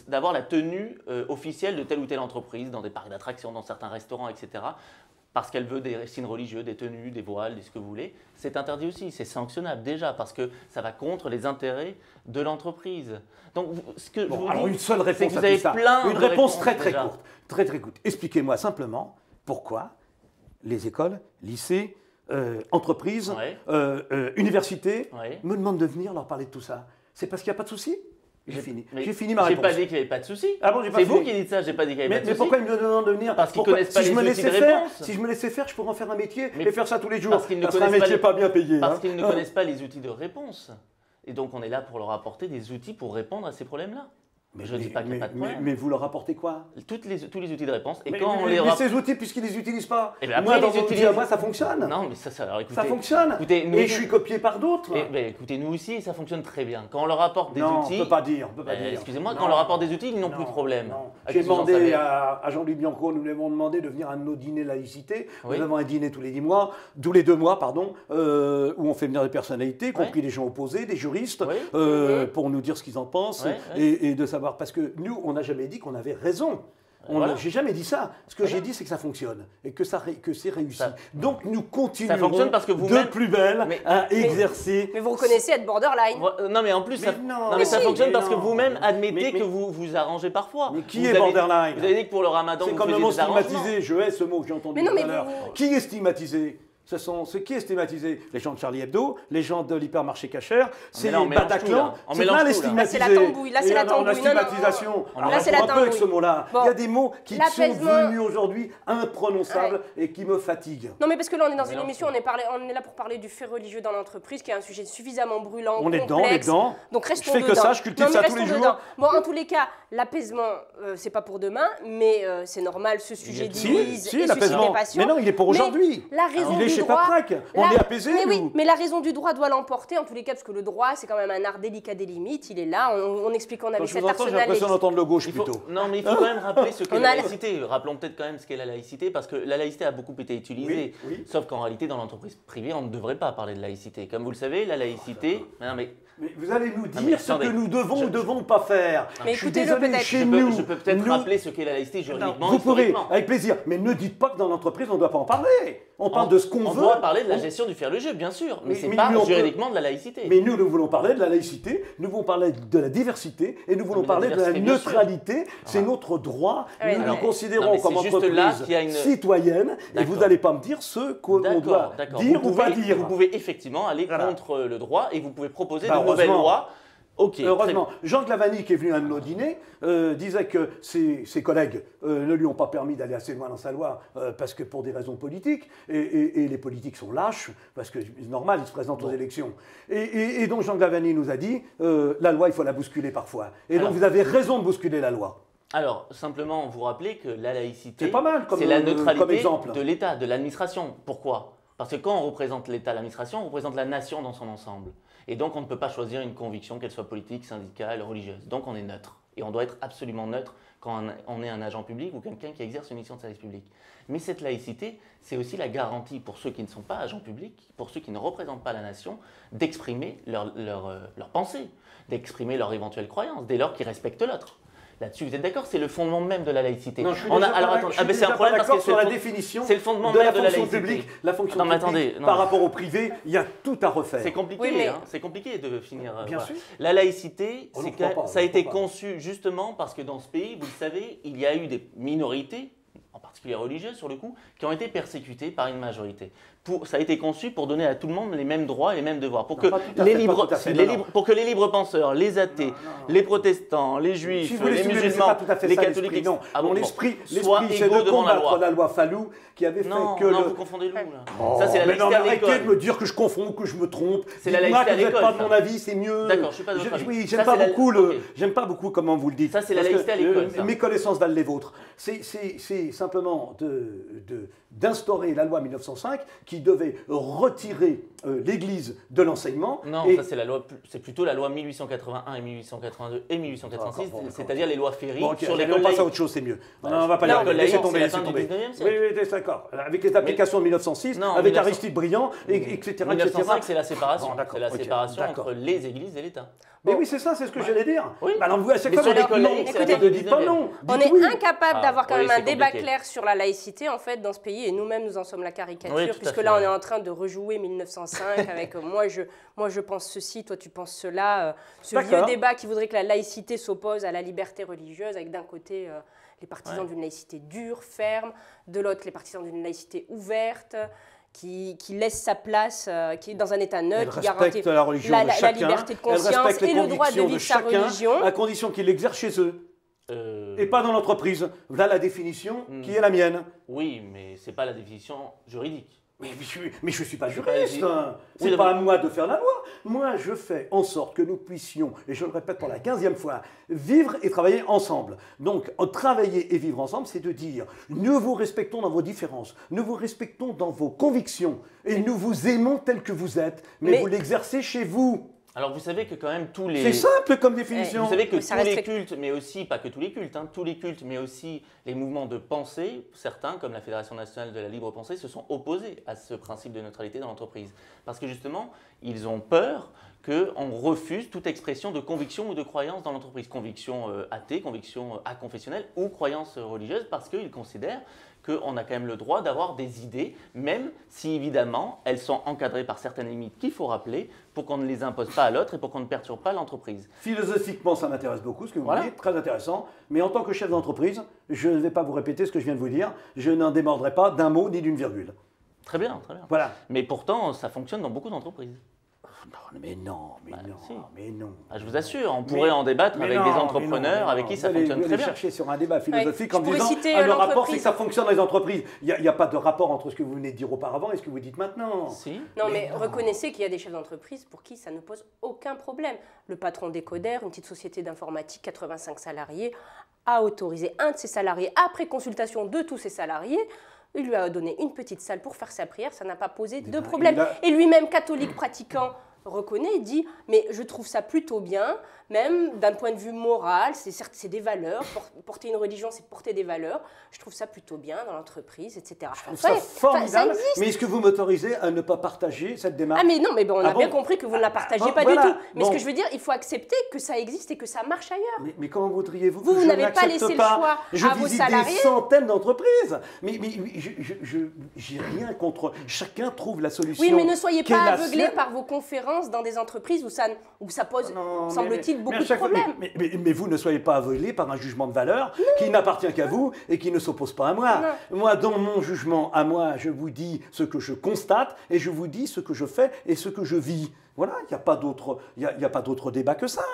d'avoir la tenue officielle de telle ou telle entreprise, dans des parcs d'attractions, dans certains restaurants, etc., parce qu'elle veut des signes religieux, des tenues, des voiles, ce que vous voulez, c'est interdit aussi, c'est sanctionnable déjà, parce que ça va contre les intérêts de l'entreprise. Donc, ce que je vous alors dis, une seule réponse vous à avez tout ça. plein Une de réponse réponses très déjà. courte. Très courte. Expliquez-moi simplement pourquoi les écoles, lycées, entreprises, Ouais. universités Ouais. me demandent de venir leur parler de tout ça. C'est parce qu'il n'y a pas de souci? J'ai fini. J'ai fini ma J'ai réponse. pas dit qu'il n'y avait pas de souci. Ah bon, j'ai pas C'est vous fini. qui dites ça, j'ai pas dit qu'il n'y avait pas de Mais souci. pourquoi ils me demandent de venir? Parce qu'ils Pourquoi connaissent pas si je les me outils laissais de faire, réponse. Si je me laissais faire, je pourrais en faire un métier Mais et faire ça tous les jours. parce qu'ils ne Ça serait un connaissent pas métier les- pas bien payé. Parce hein. qu'ils ne connaissent pas les outils de réponse. Et donc on est là pour leur apporter des outils pour répondre à ces problèmes-là. Je ne dis pas qu'il n'y a pas de problème. mais vous leur apportez quoi? Tous les outils de réponse. Et Mais, quand on mais- les mais rapp- ces outils, puisqu'ils ne les utilisent pas. Eh bien, moi, après, dans ils mon outil utilisent- à moi, ça fonctionne. Non, mais ça, alors écoutez. Ça fonctionne. Écoutez, nous- Et je suis copié par d'autres. Écoutez, nous aussi, ça fonctionne très bien. Quand on leur apporte des Non, outils. on ne peut pas dire. On peut pas dire. Excusez-moi, Non. quand on leur apporte des outils, ils n'ont plus de Non, problème. non. Ah, J'ai qu'est-ce que vous en demandé savez à Jean-Louis Bianco, nous lui avons demandé de venir à nos dîners laïcité. Oui. Nous avons un dîner tous les 2 mois, pardon, où on fait venir des personnalités, y compris des gens opposés, des juristes, Oui. pour nous dire ce qu'ils en pensent Ouais, et de savoir. Parce que nous, on n'a jamais dit qu'on avait raison. Voilà. J'ai jamais dit ça. Ce que Voilà. j'ai dit, c'est que ça fonctionne et que c'est réussi. Ça- Donc nous continuerons fonctionne parce que de vous-même- plus belle Mais- à exercer. Mais vous reconnaissez être borderline. Non, mais en plus, Mais ça, non, mais ça si, fonctionne mais parce que non. vous-même admettez Mais- que vous vous arrangez parfois. Mais qui Vous est avez- borderline? Vous avez dit que pour le ramadan, C'est vous comme le faisiez mot des arrangements. stigmatisé. Je hais ce mot que j'ai entendu Mais non, tout mais à l'heure. vous- Qui est stigmatisé? C'est qui est stigmatisé? Les gens de Charlie Hebdo, les gens de l'hypermarché Cachère, c'est là, on les mélange tout, Bataclan. là. On C'est mélange là les tout, là. Là, c'est stigmatisés. la tambouille, là, c'est Et la alors, tambouille. Non, non, stigmatisation. non. Alors, Là, c'est la un peu avec tambouille. ce mot-là. Bon. Il y a des mots qui sont L'apaisement. devenus aujourd'hui imprononçables et qui me fatiguent. Non, mais parce que là, on est dans une mélange émission, on est là pour parler du fait religieux dans l'entreprise, qui est un sujet suffisamment brûlant, On est complexe. dedans. Donc restons Je fais que dedans. ça, je cultive Non, mais ça tous les restons jours. dedans. Bon, en tous les cas, l'apaisement, c'est pas pour demain, mais c'est normal, ce sujet divise et Si, suscite l'apaisement. des passions. Mais non, il est pour Mais aujourd'hui. La raison Il est du chez droit, Patrac. On la- est apaisé, mais oui, nous. mais la raison du droit doit l'emporter, en tous les cas, parce que le droit, c'est quand même un art délicat des limites. Il est là, on explique qu'on avait Quand je cet vous entends, j'ai arsenal. l'impression d'entendre le gauche Il faut- plutôt. Non, mais il faut quand même rappeler ce qu'est On la a- laïcité. Rappelons peut-être quand même ce qu'est la laïcité, parce que la laïcité a beaucoup été utilisée. Oui, oui. Sauf qu'en réalité, dans l'entreprise privée, on ne devrait pas parler de laïcité. Comme vous le savez, la laïcité. Non, mais Mais vous allez nous Ah, mais dire ce attendez. que nous devons ou devons pas faire. Mais je suis écoutez-le désolé, peut-être. chez je nous, peux peut-être nous- rappeler ce qu'est la laïcité Non, juridiquement. vous pourrez, historiquement. avec plaisir. Mais ne dites pas que dans l'entreprise, on ne doit pas en parler. On parle de ce qu'on On veut. doit parler de la On- gestion du fait religieux, bien sûr, mais c'est mais pas on peut- juridiquement de la laïcité. Mais nous voulons parler de la laïcité, nous voulons parler de la diversité et nous voulons mais la parler de la diversité, bien sûr. neutralité. C'est notre droit. Oui, Nous alors- nous considérons non, mais comme c'est juste entreprise là qu'il y a une- citoyenne et vous D'accord. n'allez pas me dire ce qu'on doit D'accord. dire Vous ou pas pouvez- dire. Vous pouvez effectivement aller Voilà. contre le droit et vous pouvez proposer Bah, de nouvelles heureusement. lois. Ok. très Heureusement, Jean Glavani, qui est venu à un de nos dîners, disait que ses collègues ne lui ont pas permis d'aller assez loin dans sa loi parce que pour des raisons politiques, et les politiques sont lâches, parce que c'est normal, ils se présentent aux élections. Et donc Jean Glavani nous a dit, la loi, il faut la bousculer parfois. Et Alors- donc vous avez raison de bousculer la loi. Alors, simplement vous rappeler que la laïcité, C'est pas mal comme- c'est la comme neutralité exemple. de l'État, de l'administration. Pourquoi? Parce que quand on représente l'État, l'administration, on représente la nation dans son ensemble. Et donc, on ne peut pas choisir une conviction, qu'elle soit politique, syndicale, religieuse. Donc, on est neutre. Et on doit être absolument neutre quand on est un agent public ou quelqu'un qui exerce une mission de service public. Mais cette laïcité, c'est aussi la garantie pour ceux qui ne sont pas agents publics, pour ceux qui ne représentent pas la nation, d'exprimer leur pensée, d'exprimer leur éventuelle croyance, dès lors qu'ils respectent l'autre. Là-dessus, vous êtes d'accord? C'est le fondement même de la laïcité. Non, je suis On a- déjà alors, pas- attendez, je suis mais c'est un déjà problème pas parce que d'accord sur la fond- définition c'est le fondement de la même de la fonction laïcité. publique. La fonction Non, mais publique, attendez, non, par mais- rapport au privé, il y a tout à refaire. C'est compliqué, Oui, mais- hein, c'est compliqué de finir. Bien voilà. sûr. La laïcité, On c'est ne croit pas, ça a on ne été croit pas. conçu justement parce que dans ce pays, vous le savez, il y a eu des minorités, en particulier religieuses sur le coup, qui ont été persécutées par une majorité. Ça a été conçu pour donner à tout le monde les mêmes droits et les mêmes devoirs. Pour Non, que pas tout à les fait, libres, pas tout à fait, les non, libres- pour que les libres penseurs, les athées, les protestants, les juifs, Si vous voulez, les si vous voulez, mais c'est musulmans, pas tout à fait les ça, catholiques, l'esprit, non. ah bon, Mon bon, esprit, soient c'est égaux de devant la combattre loi. la loi Fallou qui avait Non, fait que non, le... vous confondez-le là. Oh, Ça, c'est la mais non, laïcité mais à arrêtez l'école. de me dire que je confonds, que je me trompe. C'est la Dites-moi laïcité à que vous n'êtes l'école, pas de ça. mon avis, c'est mieux. D'accord, je suis pas de votre avis. Oui, Ça, j'aime pas c'est la- beaucoup ok. j'aime pas beaucoup comment vous le dites. Ça, c'est la Parce laïcité que, à l'école, ça. Mes connaissances valent les vôtres. C'est simplement d'instaurer la loi 1905 qui qui devait retirer l'Église de l'enseignement. Non, ça c'est plutôt la loi 1881 et 1882 et 1886, c'est-à-dire les lois Ferry sur l'école laïque. On passe à laïque. autre chose, c'est mieux. On va pas y laisser tomber, laisser tomber. Oui, d'accord. Avec les applications de 1906, avec Aristide Briand, etc. 1905, c'est la séparation. C'est la séparation entre les églises et l'État. Mais oui, c'est ça, c'est ce que j'allais dire. Oui. Alors vous, à chaque fois, vous dites non. Écoutez, Dites pas non. On est incapable d'avoir quand même un débat compliqué. clair sur la laïcité en fait dans ce pays et nous-mêmes nous en sommes la caricature puisque fait, là on est en train de rejouer 1905 avec moi je pense ceci, toi tu penses cela, ce vieux débat qui voudrait que la laïcité s'oppose à la liberté religieuse avec d'un côté les partisans d'une laïcité dure, ferme, de l'autre les partisans d'une laïcité ouverte. Qui laisse sa place, qui est dans un état neutre, qui garantit la liberté de conscience et le droit de vivre sa religion. À condition qu'il l'exerce chez eux. Et pas dans l'entreprise. Voilà la définition qui est la mienne. Oui, mais ce n'est pas la définition juridique. Mais je ne suis pas juriste. C'est pas à moi de faire la loi. Moi, je fais en sorte que nous puissions, et je le répète pour la 15e fois, vivre et travailler ensemble. Donc, travailler et vivre ensemble, c'est de dire, nous vous respectons dans vos différences, nous vous respectons dans vos convictions, et nous vous aimons tel que vous êtes, mais vous l'exercez chez vous. Alors vous savez que quand même tous les... C'est simple comme définition. Vous savez que tous les cultes, mais aussi, pas que tous les cultes, tous les cultes, mais aussi les mouvements de pensée, certains, comme la Fédération nationale de la libre pensée, se sont opposés à ce principe de neutralité dans l'entreprise. Parce que justement, ils ont peur qu'on refuse toute expression de conviction ou de croyance dans l'entreprise. Conviction athée, conviction aconfessionnelle ou croyance religieuse, parce qu'ils considèrent qu'on a quand même le droit d'avoir des idées, même si évidemment elles sont encadrées par certaines limites qu'il faut rappeler pour qu'on ne les impose pas à l'autre et pour qu'on ne perturbe pas l'entreprise. Philosophiquement, ça m'intéresse beaucoup ce que vous dites, très intéressant, mais en tant que chef d'entreprise, je ne vais pas vous répéter ce que je viens de vous dire, je n'en démordrai pas d'un mot ni d'une virgule. Très bien, très bien. Voilà. Mais pourtant, ça fonctionne dans beaucoup d'entreprises. Mais non. Je vous assure, on pourrait en débattre avec des entrepreneurs avec qui ça fonctionne très bien. Chercher sur un débat philosophique en disant le rapport, c'est que ça fonctionne dans les entreprises. Il n'y a pas de rapport entre ce que vous venez de dire auparavant et ce que vous dites maintenant. Si. Non, mais reconnaissez qu'il y a des chefs d'entreprise pour qui ça ne pose aucun problème. Le patron d'Ecoder, une petite société d'informatique, 85 salariés, a autorisé un de ses salariés, après consultation de tous ses salariés, il lui a donné une petite salle pour faire sa prière, ça n'a pas posé de problème. Et lui-même, catholique pratiquant, reconnaît et dit « mais je trouve ça plutôt bien, même d'un point de vue moral, c'est des valeurs, porter une religion c'est porter des valeurs, je trouve ça plutôt bien dans l'entreprise, etc. » Je trouve ça formidable, mais est-ce que vous m'autorisez à ne pas partager cette démarche? Ah mais non, mais bon, on a bien compris que vous ne la partagez pas du tout. Mais ce que je veux dire, il faut accepter que ça existe et que ça marche ailleurs. Mais comment voudriez-vous que vous n'avez pas laissé le choix à vos salariés? Je visite des centaines d'entreprises, mais j'ai rien contre. Chacun trouve la solution. Oui, mais ne soyez pas aveuglés par vos conférences dans des entreprises où ça pose, semble-t-il, beaucoup de problèmes. Mais vous ne soyez pas aveuglés par un jugement de valeur qui n'appartient qu'à vous et qui ne s'oppose pas à moi. Non. Moi, dans mon jugement à moi, je vous dis ce que je constate et je vous dis ce que je fais et ce que je vis. Voilà, il n'y a pas d'autre débat que ça.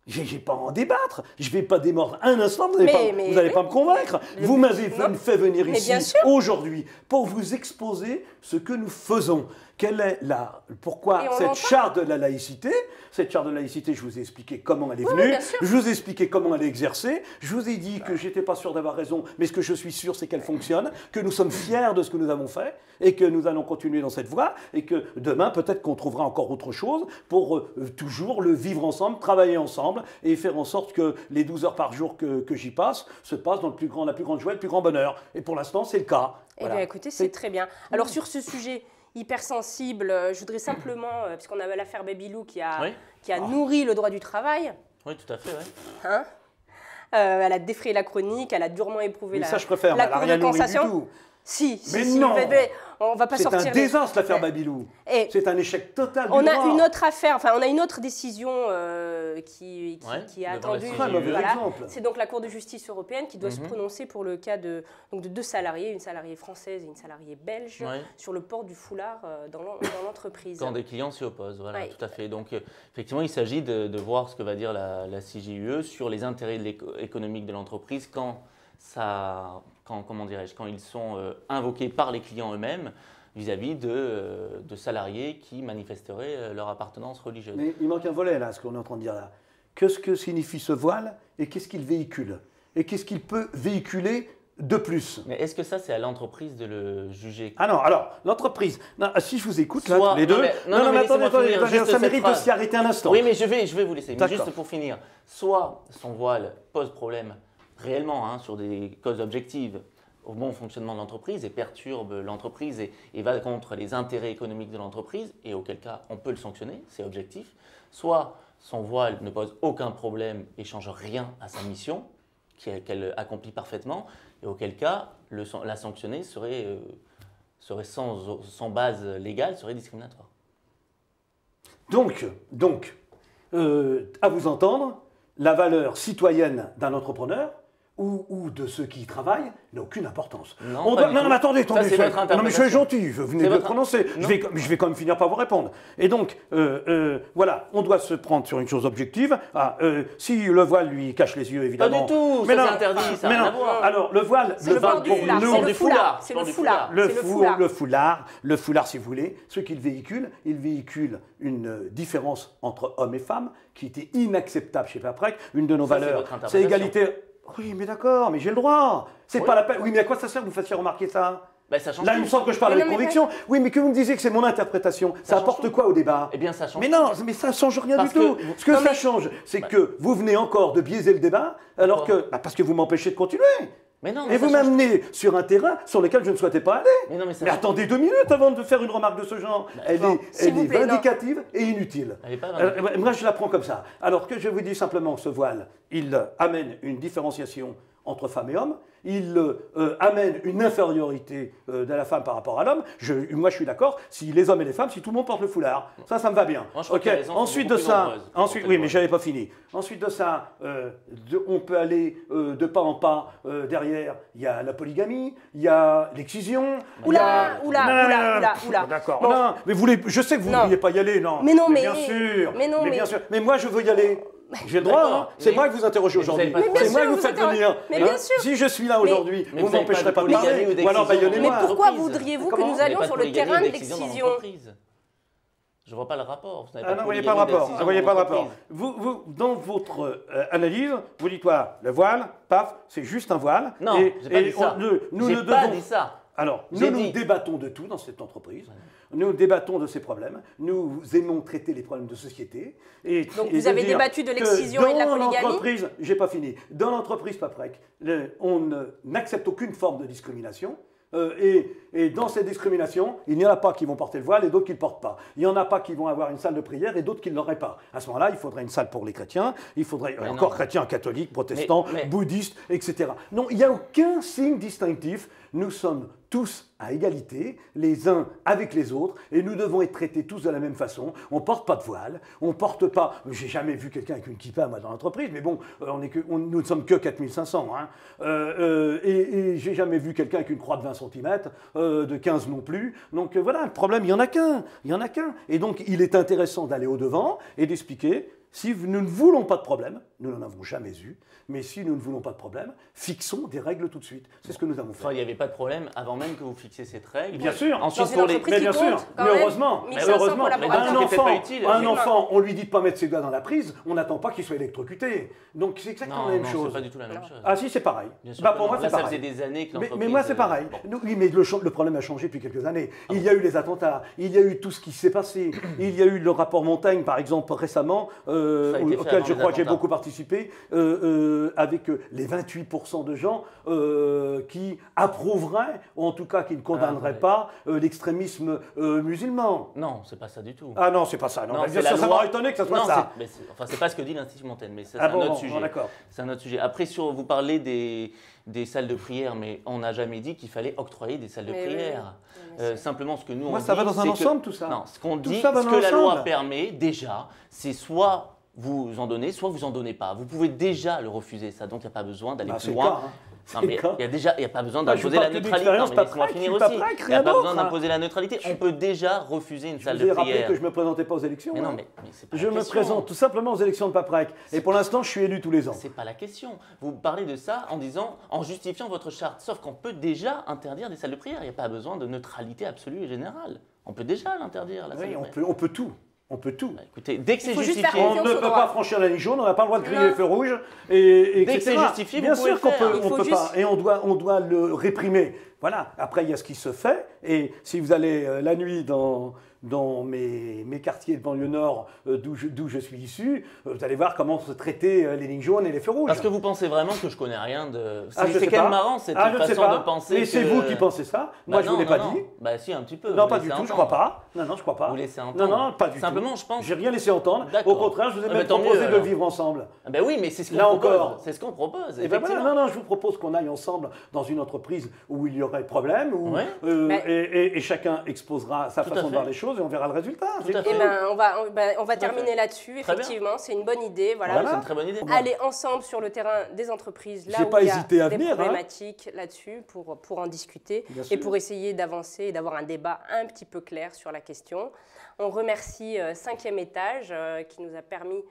Je n'ai pas à en débattre. Je ne vais pas démordre un instant, vous n'allez pas me convaincre. Vous m'avez fait venir ici aujourd'hui pour vous exposer ce que nous faisons. Pourquoi cette charte de la laïcité? Cette charte de laïcité, je vous ai expliqué comment elle est venue, je vous ai expliqué comment elle est exercée, je vous ai dit que je n'étais pas sûr d'avoir raison, mais ce que je suis sûr, c'est qu'elle fonctionne, que nous sommes fiers de ce que nous avons fait, et que nous allons continuer dans cette voie, et que demain, peut-être qu'on trouvera encore autre chose pour toujours le vivre ensemble, travailler ensemble, et faire en sorte que les 12 heures par jour que j'y passe se passent dans la plus grande joie, le plus grand bonheur. Et pour l'instant, c'est le cas. Voilà. Eh bien, écoutez, c'est très bien. Alors, sur ce sujet hypersensible, je voudrais simplement, puisqu'on avait l'affaire Babylou qui a nourri le droit du travail. Oui, tout à fait, oui. Hein, elle a défrayé la chronique, elle a durement éprouvé ça, je préfère, la Cour de cassation. Si, non. On va pas sortir. C'est un désastre l'affaire Babylou. C'est un échec total du droit. On a une autre affaire, enfin on a une autre décision qui a attendu. Voilà. C'est donc la Cour de justice européenne qui doit se prononcer pour le cas de deux salariés, une salariée française et une salariée belge, sur le port du foulard dans l'entreprise. Quand des clients s'y opposent, voilà, tout à fait. Donc effectivement, il s'agit de voir ce que va dire la CJUE sur les intérêts économiques de l'entreprise quand ils sont invoqués par les clients eux-mêmes vis-à-vis de salariés qui manifesteraient leur appartenance religieuse. Mais il manque un volet là, ce qu'on est en train de dire là. Qu'est-ce que signifie ce voile et qu'est-ce qu'il véhicule? Et qu'est-ce qu'il peut véhiculer de plus. Mais est-ce que ça, c'est à l'entreprise de le juger? Ah non, alors, l'entreprise, si je vous écoute, là, Soit- les deux, non, mais attendez, laissez-moi finir juste ça cette mérite de phrase. s'y arrêter un instant. Oui, mais je vais vous laisser. Mais D'accord. juste pour finir, soit son voile pose problème réellement sur des causes objectives au bon fonctionnement de l'entreprise et perturbe l'entreprise et va contre les intérêts économiques de l'entreprise, et auquel cas on peut le sanctionner, c'est objectif. Soit son voile ne pose aucun problème et change rien à sa mission, qu'elle accomplit parfaitement, et auquel cas la sanctionner serait sans base légale, serait discriminatoire. Donc, à vous entendre, la valeur citoyenne d'un entrepreneur ou de ceux qui y travaillent n'a aucune importance. Non, pas du tout. Mais attendez, Ça, c'est votre non, mais je suis interprétation. gentil, vous venez C'est de le votre- prononcer. Non. Je vais quand même finir par vous répondre. Et donc, voilà, on doit se prendre sur une chose objective. Si le voile lui cache les yeux, Pas évidemment. du tout, Mais ça non, c'est interdit, ça n'a mais rien à non. voir. Alors, le voile, C'est le port du pour foulard. nous, C'est le du foulard. foulard. C'est Port le du foulard. foulard. le foulard, si vous voulez, ce qu'il véhicule, il véhicule une différence entre hommes et femmes qui était inacceptable chez Paprec. Une de nos Ça, c'est valeurs, votre c'est interprétation. égalité. Oui, mais d'accord, mais j'ai le droit. C'est Oui. pas la peine. Oui, mais à quoi ça sert que vous fassiez remarquer ça? Ben, ça change Là, tout. il me semble que je parle Mais avec non, mais conviction. Oui, mais que vous me disiez que c'est mon interprétation, ça change apporte tout. quoi au débat? Eh bien, ça change. Mais non, mais ça ne change rien Parce du tout. que- Ce que Non, ça mais- change, c'est que vous venez encore de biaiser le débat, alors Pourquoi que. Parce que vous m'empêchez de continuer. Mais non, Et mais vous ça change- m'amenez sur un terrain sur lequel je ne souhaitais pas aller. Mais non, mais ça Mais change- attendez 2 minutes avant de faire une remarque de ce genre. Elle bon, est, s'il elle vous est plaît, non. vindicative et inutile. Elle est pas vindicative. Moi, je la prends comme ça. Alors que je vous dis simplement, ce voile, il amène une différenciation entre femmes et hommes. Il amène une infériorité de la femme par rapport à l'homme. Moi, je suis d'accord. Si les hommes et les femmes, si tout le monde porte le foulard, ça me va bien. Moi, je crois que les raisons sont Ensuite de beaucoup plus ça, nombreuses. oui, mais j'avais pas fini. Ensuite de ça, on peut aller de pas en pas. Derrière, il y a la polygamie, il y a l'excision. Oula, il y a- oula, Non, non, oula, non, non, oula, oula. D'accord. Bon. Non, mais je sais que vous ne Non. vouliez pas y aller, non. Mais non, mais- bien sûr. mais non, mais- bien sûr. Mais moi, je veux y aller. J'ai le droit. D'accord, Hein. C'est mais- moi que vous interrogez mais vous aujourd'hui. avez pas de C'est moi que problème. vous faites Mais bien sûr, venir. vous interrogez. Mais bien sûr. Si je suis là Mais- aujourd'hui, Mais vous vous avez m'empêcherez pas de polygamie parler. ou Ou alors d'excision baillonnez-moi. dans Pourquoi l'entreprise. voudriez-vous que Comment nous Vous n'avez allions pas sur de le polygamie terrain ou de d'excision dans l'excision? l'entreprise. Je vois pas le rapport. Vous n'avez Ah pas non, de vous voyez pas le polygamie ou rapport. d'excision Vous voyez dans pas le rapport. l'entreprise. Dans votre analyse, vous dites quoi? Le voile, paf, c'est juste un voile. Non, j'ai pas dit ça. Nous J'ai ne pas devons. dit ça. Alors, J'ai nous dit- débattons de tout dans cette entreprise. Nous débattons de ces problèmes. Nous aimons traiter les problèmes de société. Donc, vous avez débattu de l'excision et de la polygamie? Dans l'entreprise, j'ai pas fini. Dans l'entreprise Paprec, on n'accepte aucune forme de discrimination. Et dans ces discriminations, il n'y en a pas qui vont porter le voile et d'autres qui ne le portent pas. Il n'y en a pas qui vont avoir une salle de prière et d'autres qui ne l'auraient pas. À ce moment-là, il faudrait une salle pour les chrétiens, il faudrait Mais encore non. chrétiens, catholiques, protestants, Mais- bouddhistes, etc. Non, il n'y a aucun signe distinctif. Nous sommes tous à égalité, les uns avec les autres, et nous devons être traités tous de la même façon. On ne porte pas de voile, on ne porte pas... J'ai jamais vu quelqu'un avec une kippa, moi, dans l'entreprise, mais bon, nous ne sommes que 4500. Hein. Et j'ai jamais vu quelqu'un avec une croix de 20 cm, de 15 non plus. Donc voilà, le problème, il n'y en a qu'un. Il y en a qu'un. Et donc, il est intéressant d'aller au-devant et d'expliquer... Si nous ne voulons pas de problème, nous n'en avons jamais eu, mais si nous ne voulons pas de problème, fixons des règles tout de suite. C'est ce que nous avons fait. Enfin, il n'y avait pas de problème avant même que vous fixiez cette règle. Bien sûr. Ensuite, Dans une pour les. entreprise Mais qui bien sûr, compte, quand mais même, heureusement, 1500 heureusement. collaborateurs. Mais c'était pas utile. Un Oui. enfant, on lui dit de pas mettre ses doigts dans la prise, on n'attend pas qu'il soit électrocuté. Donc c'est exactement Non, la même non, chose. c'est pas du tout la même chose. Ah si, c'est pareil. Bien sûr Bah, que pour non. moi, Là, c'est ça pareil. faisait des années que Mais l'entreprise. moi, c'est pareil. bon. Oui, mais le problème a changé depuis quelques années. Il y a eu les attentats, il y a eu tout ce qui s'est passé, il y a eu le rapport Montaigne, par exemple, récemment, Ça a été fait auquel avant je les crois que j'ai attentats. beaucoup participé, avec les 28% de gens qui approuveraient, ou en tout cas qui ne condamneraient ouais. pas l'extrémisme musulman. Non, c'est pas ça du tout. Ah non, c'est pas ça. Non, Non, mais bien c'est sûr, la ça loi. m'aurait étonné que ça soit Non, ça. c'est pas ce que dit l'Institut Montaigne, mais ça, c'est Ah un bon, autre bon, sujet. d'accord. C'est un autre sujet. Après, vous parlez des salles de prière, mais on n'a jamais dit qu'il fallait octroyer des salles de Mais oui, prière. oui. Simplement, ce que nous Moi, on ça dit, va dans un c'est ensemble, que, tout ça. Non, ce qu'on Tout dit, ça va ce dans que la l'ensemble. loi permet déjà, c'est soit vous en donnez, soit vous en donnez pas. Vous pouvez déjà le refuser, ça. Donc, il n'y a pas besoin d'aller Bah, plus c'est le loin. cas, hein. Non, C'est mais le cas. il n'y a pas besoin Bah, je d'imposer vous la parle que neutralité. d'expérience, Non, mais pas laisse-moi prêt, finir je suis pas aussi. prêt, Il n'y rien a pas besoin d'autre, hein. d'imposer la neutralité. On peut déjà refuser une Je salle vous ai de rappelé prière. que je ne me présentais pas aux élections. Mais non, hein. mais c'est pas Je la me question. présente tout simplement aux élections de Paprec. Et pour l'instant, je suis élu tous les ans. C'est pas la question. Vous parlez de ça en justifiant votre charte. Sauf qu'on peut déjà interdire des salles de prière. Il n'y a pas besoin de neutralité absolue et générale. On peut déjà l'interdire, la salle Oui, de on prière. peut tout. On peut tout. Bah, écoutez, dès que c'est faut juste justifié, faire On ne confiance au peut droit. pas franchir la ligne jaune, on n'a pas le droit de griller Non. les feux rouges, et Dès que etc. c'est justifié, bien vous pouvez sûr qu'on le faire. peut, Il on faut peut juste- pas, et on doit le réprimer. Voilà. Après, il y a ce qui se fait, et si vous allez la nuit dans mes quartiers de banlieue nord, d'où je suis issu, vous allez voir comment se traiter les lignes jaunes et les feux rouges. parce que vous pensez vraiment que je connais rien de. Ah, je C'est sais quand même pas. marrant cette Ah, je ne sais façon pas. de penser. Et que- c'est vous qui pensez ça. Moi, Bah je ne vous non, l'ai pas non, dit. non. Bah si, un petit peu. Non, vous pas du laissez tout, je entendre. crois pas. Non, je crois pas. Vous laissez Non, entendre. non, pas du tout. Simplement, je pense. J'ai rien laissé entendre. Au D'accord. contraire, je vous ai Ah, même bah, tant proposé mieux, de alors. vivre ensemble. Ah ben oui, mais c'est ce qu'on Là propose. encore. C'est ce qu'on propose. Et ben voilà, effectivement. non, je vous propose qu'on aille ensemble dans une entreprise où il y aurait problème, où, Ouais. et chacun exposera sa Tout à façon de fait. voir les choses et on verra le résultat. Tout à Eh fait. ben, on va Tout à terminer fait. là-dessus. Très bien. Effectivement, c'est une bonne idée. Voilà. Voilà, c'est une très bonne idée. Aller ensemble sur le terrain des entreprises, là J'ai où pas il y a hésité à des venir, hein. problématiques là-dessus, pour en discuter Bien et sûr. pour essayer d'avancer et d'avoir un débat un petit peu clair sur la question. On remercie 5e étage qui nous a permis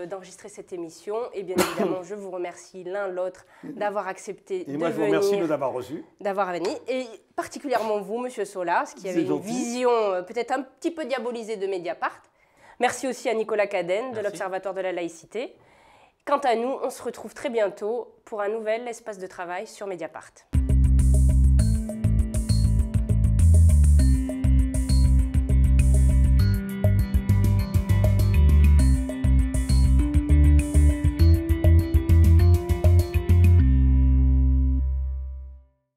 d'enregistrer cette émission. Et bien évidemment, je vous remercie l'un l'autre d'avoir accepté Et de moi, je vous remercie de venir. nous avoir reçus. D'avoir venu, et particulièrement vous, Monsieur Solas, qui avait C'est une gentil. vision peut-être un petit peu diabolisée de Mediapart. Merci aussi à Nicolas Cadenne de Merci. l'Observatoire de la laïcité. Quant à nous, on se retrouve très bientôt pour un nouvel espace de travail sur Mediapart.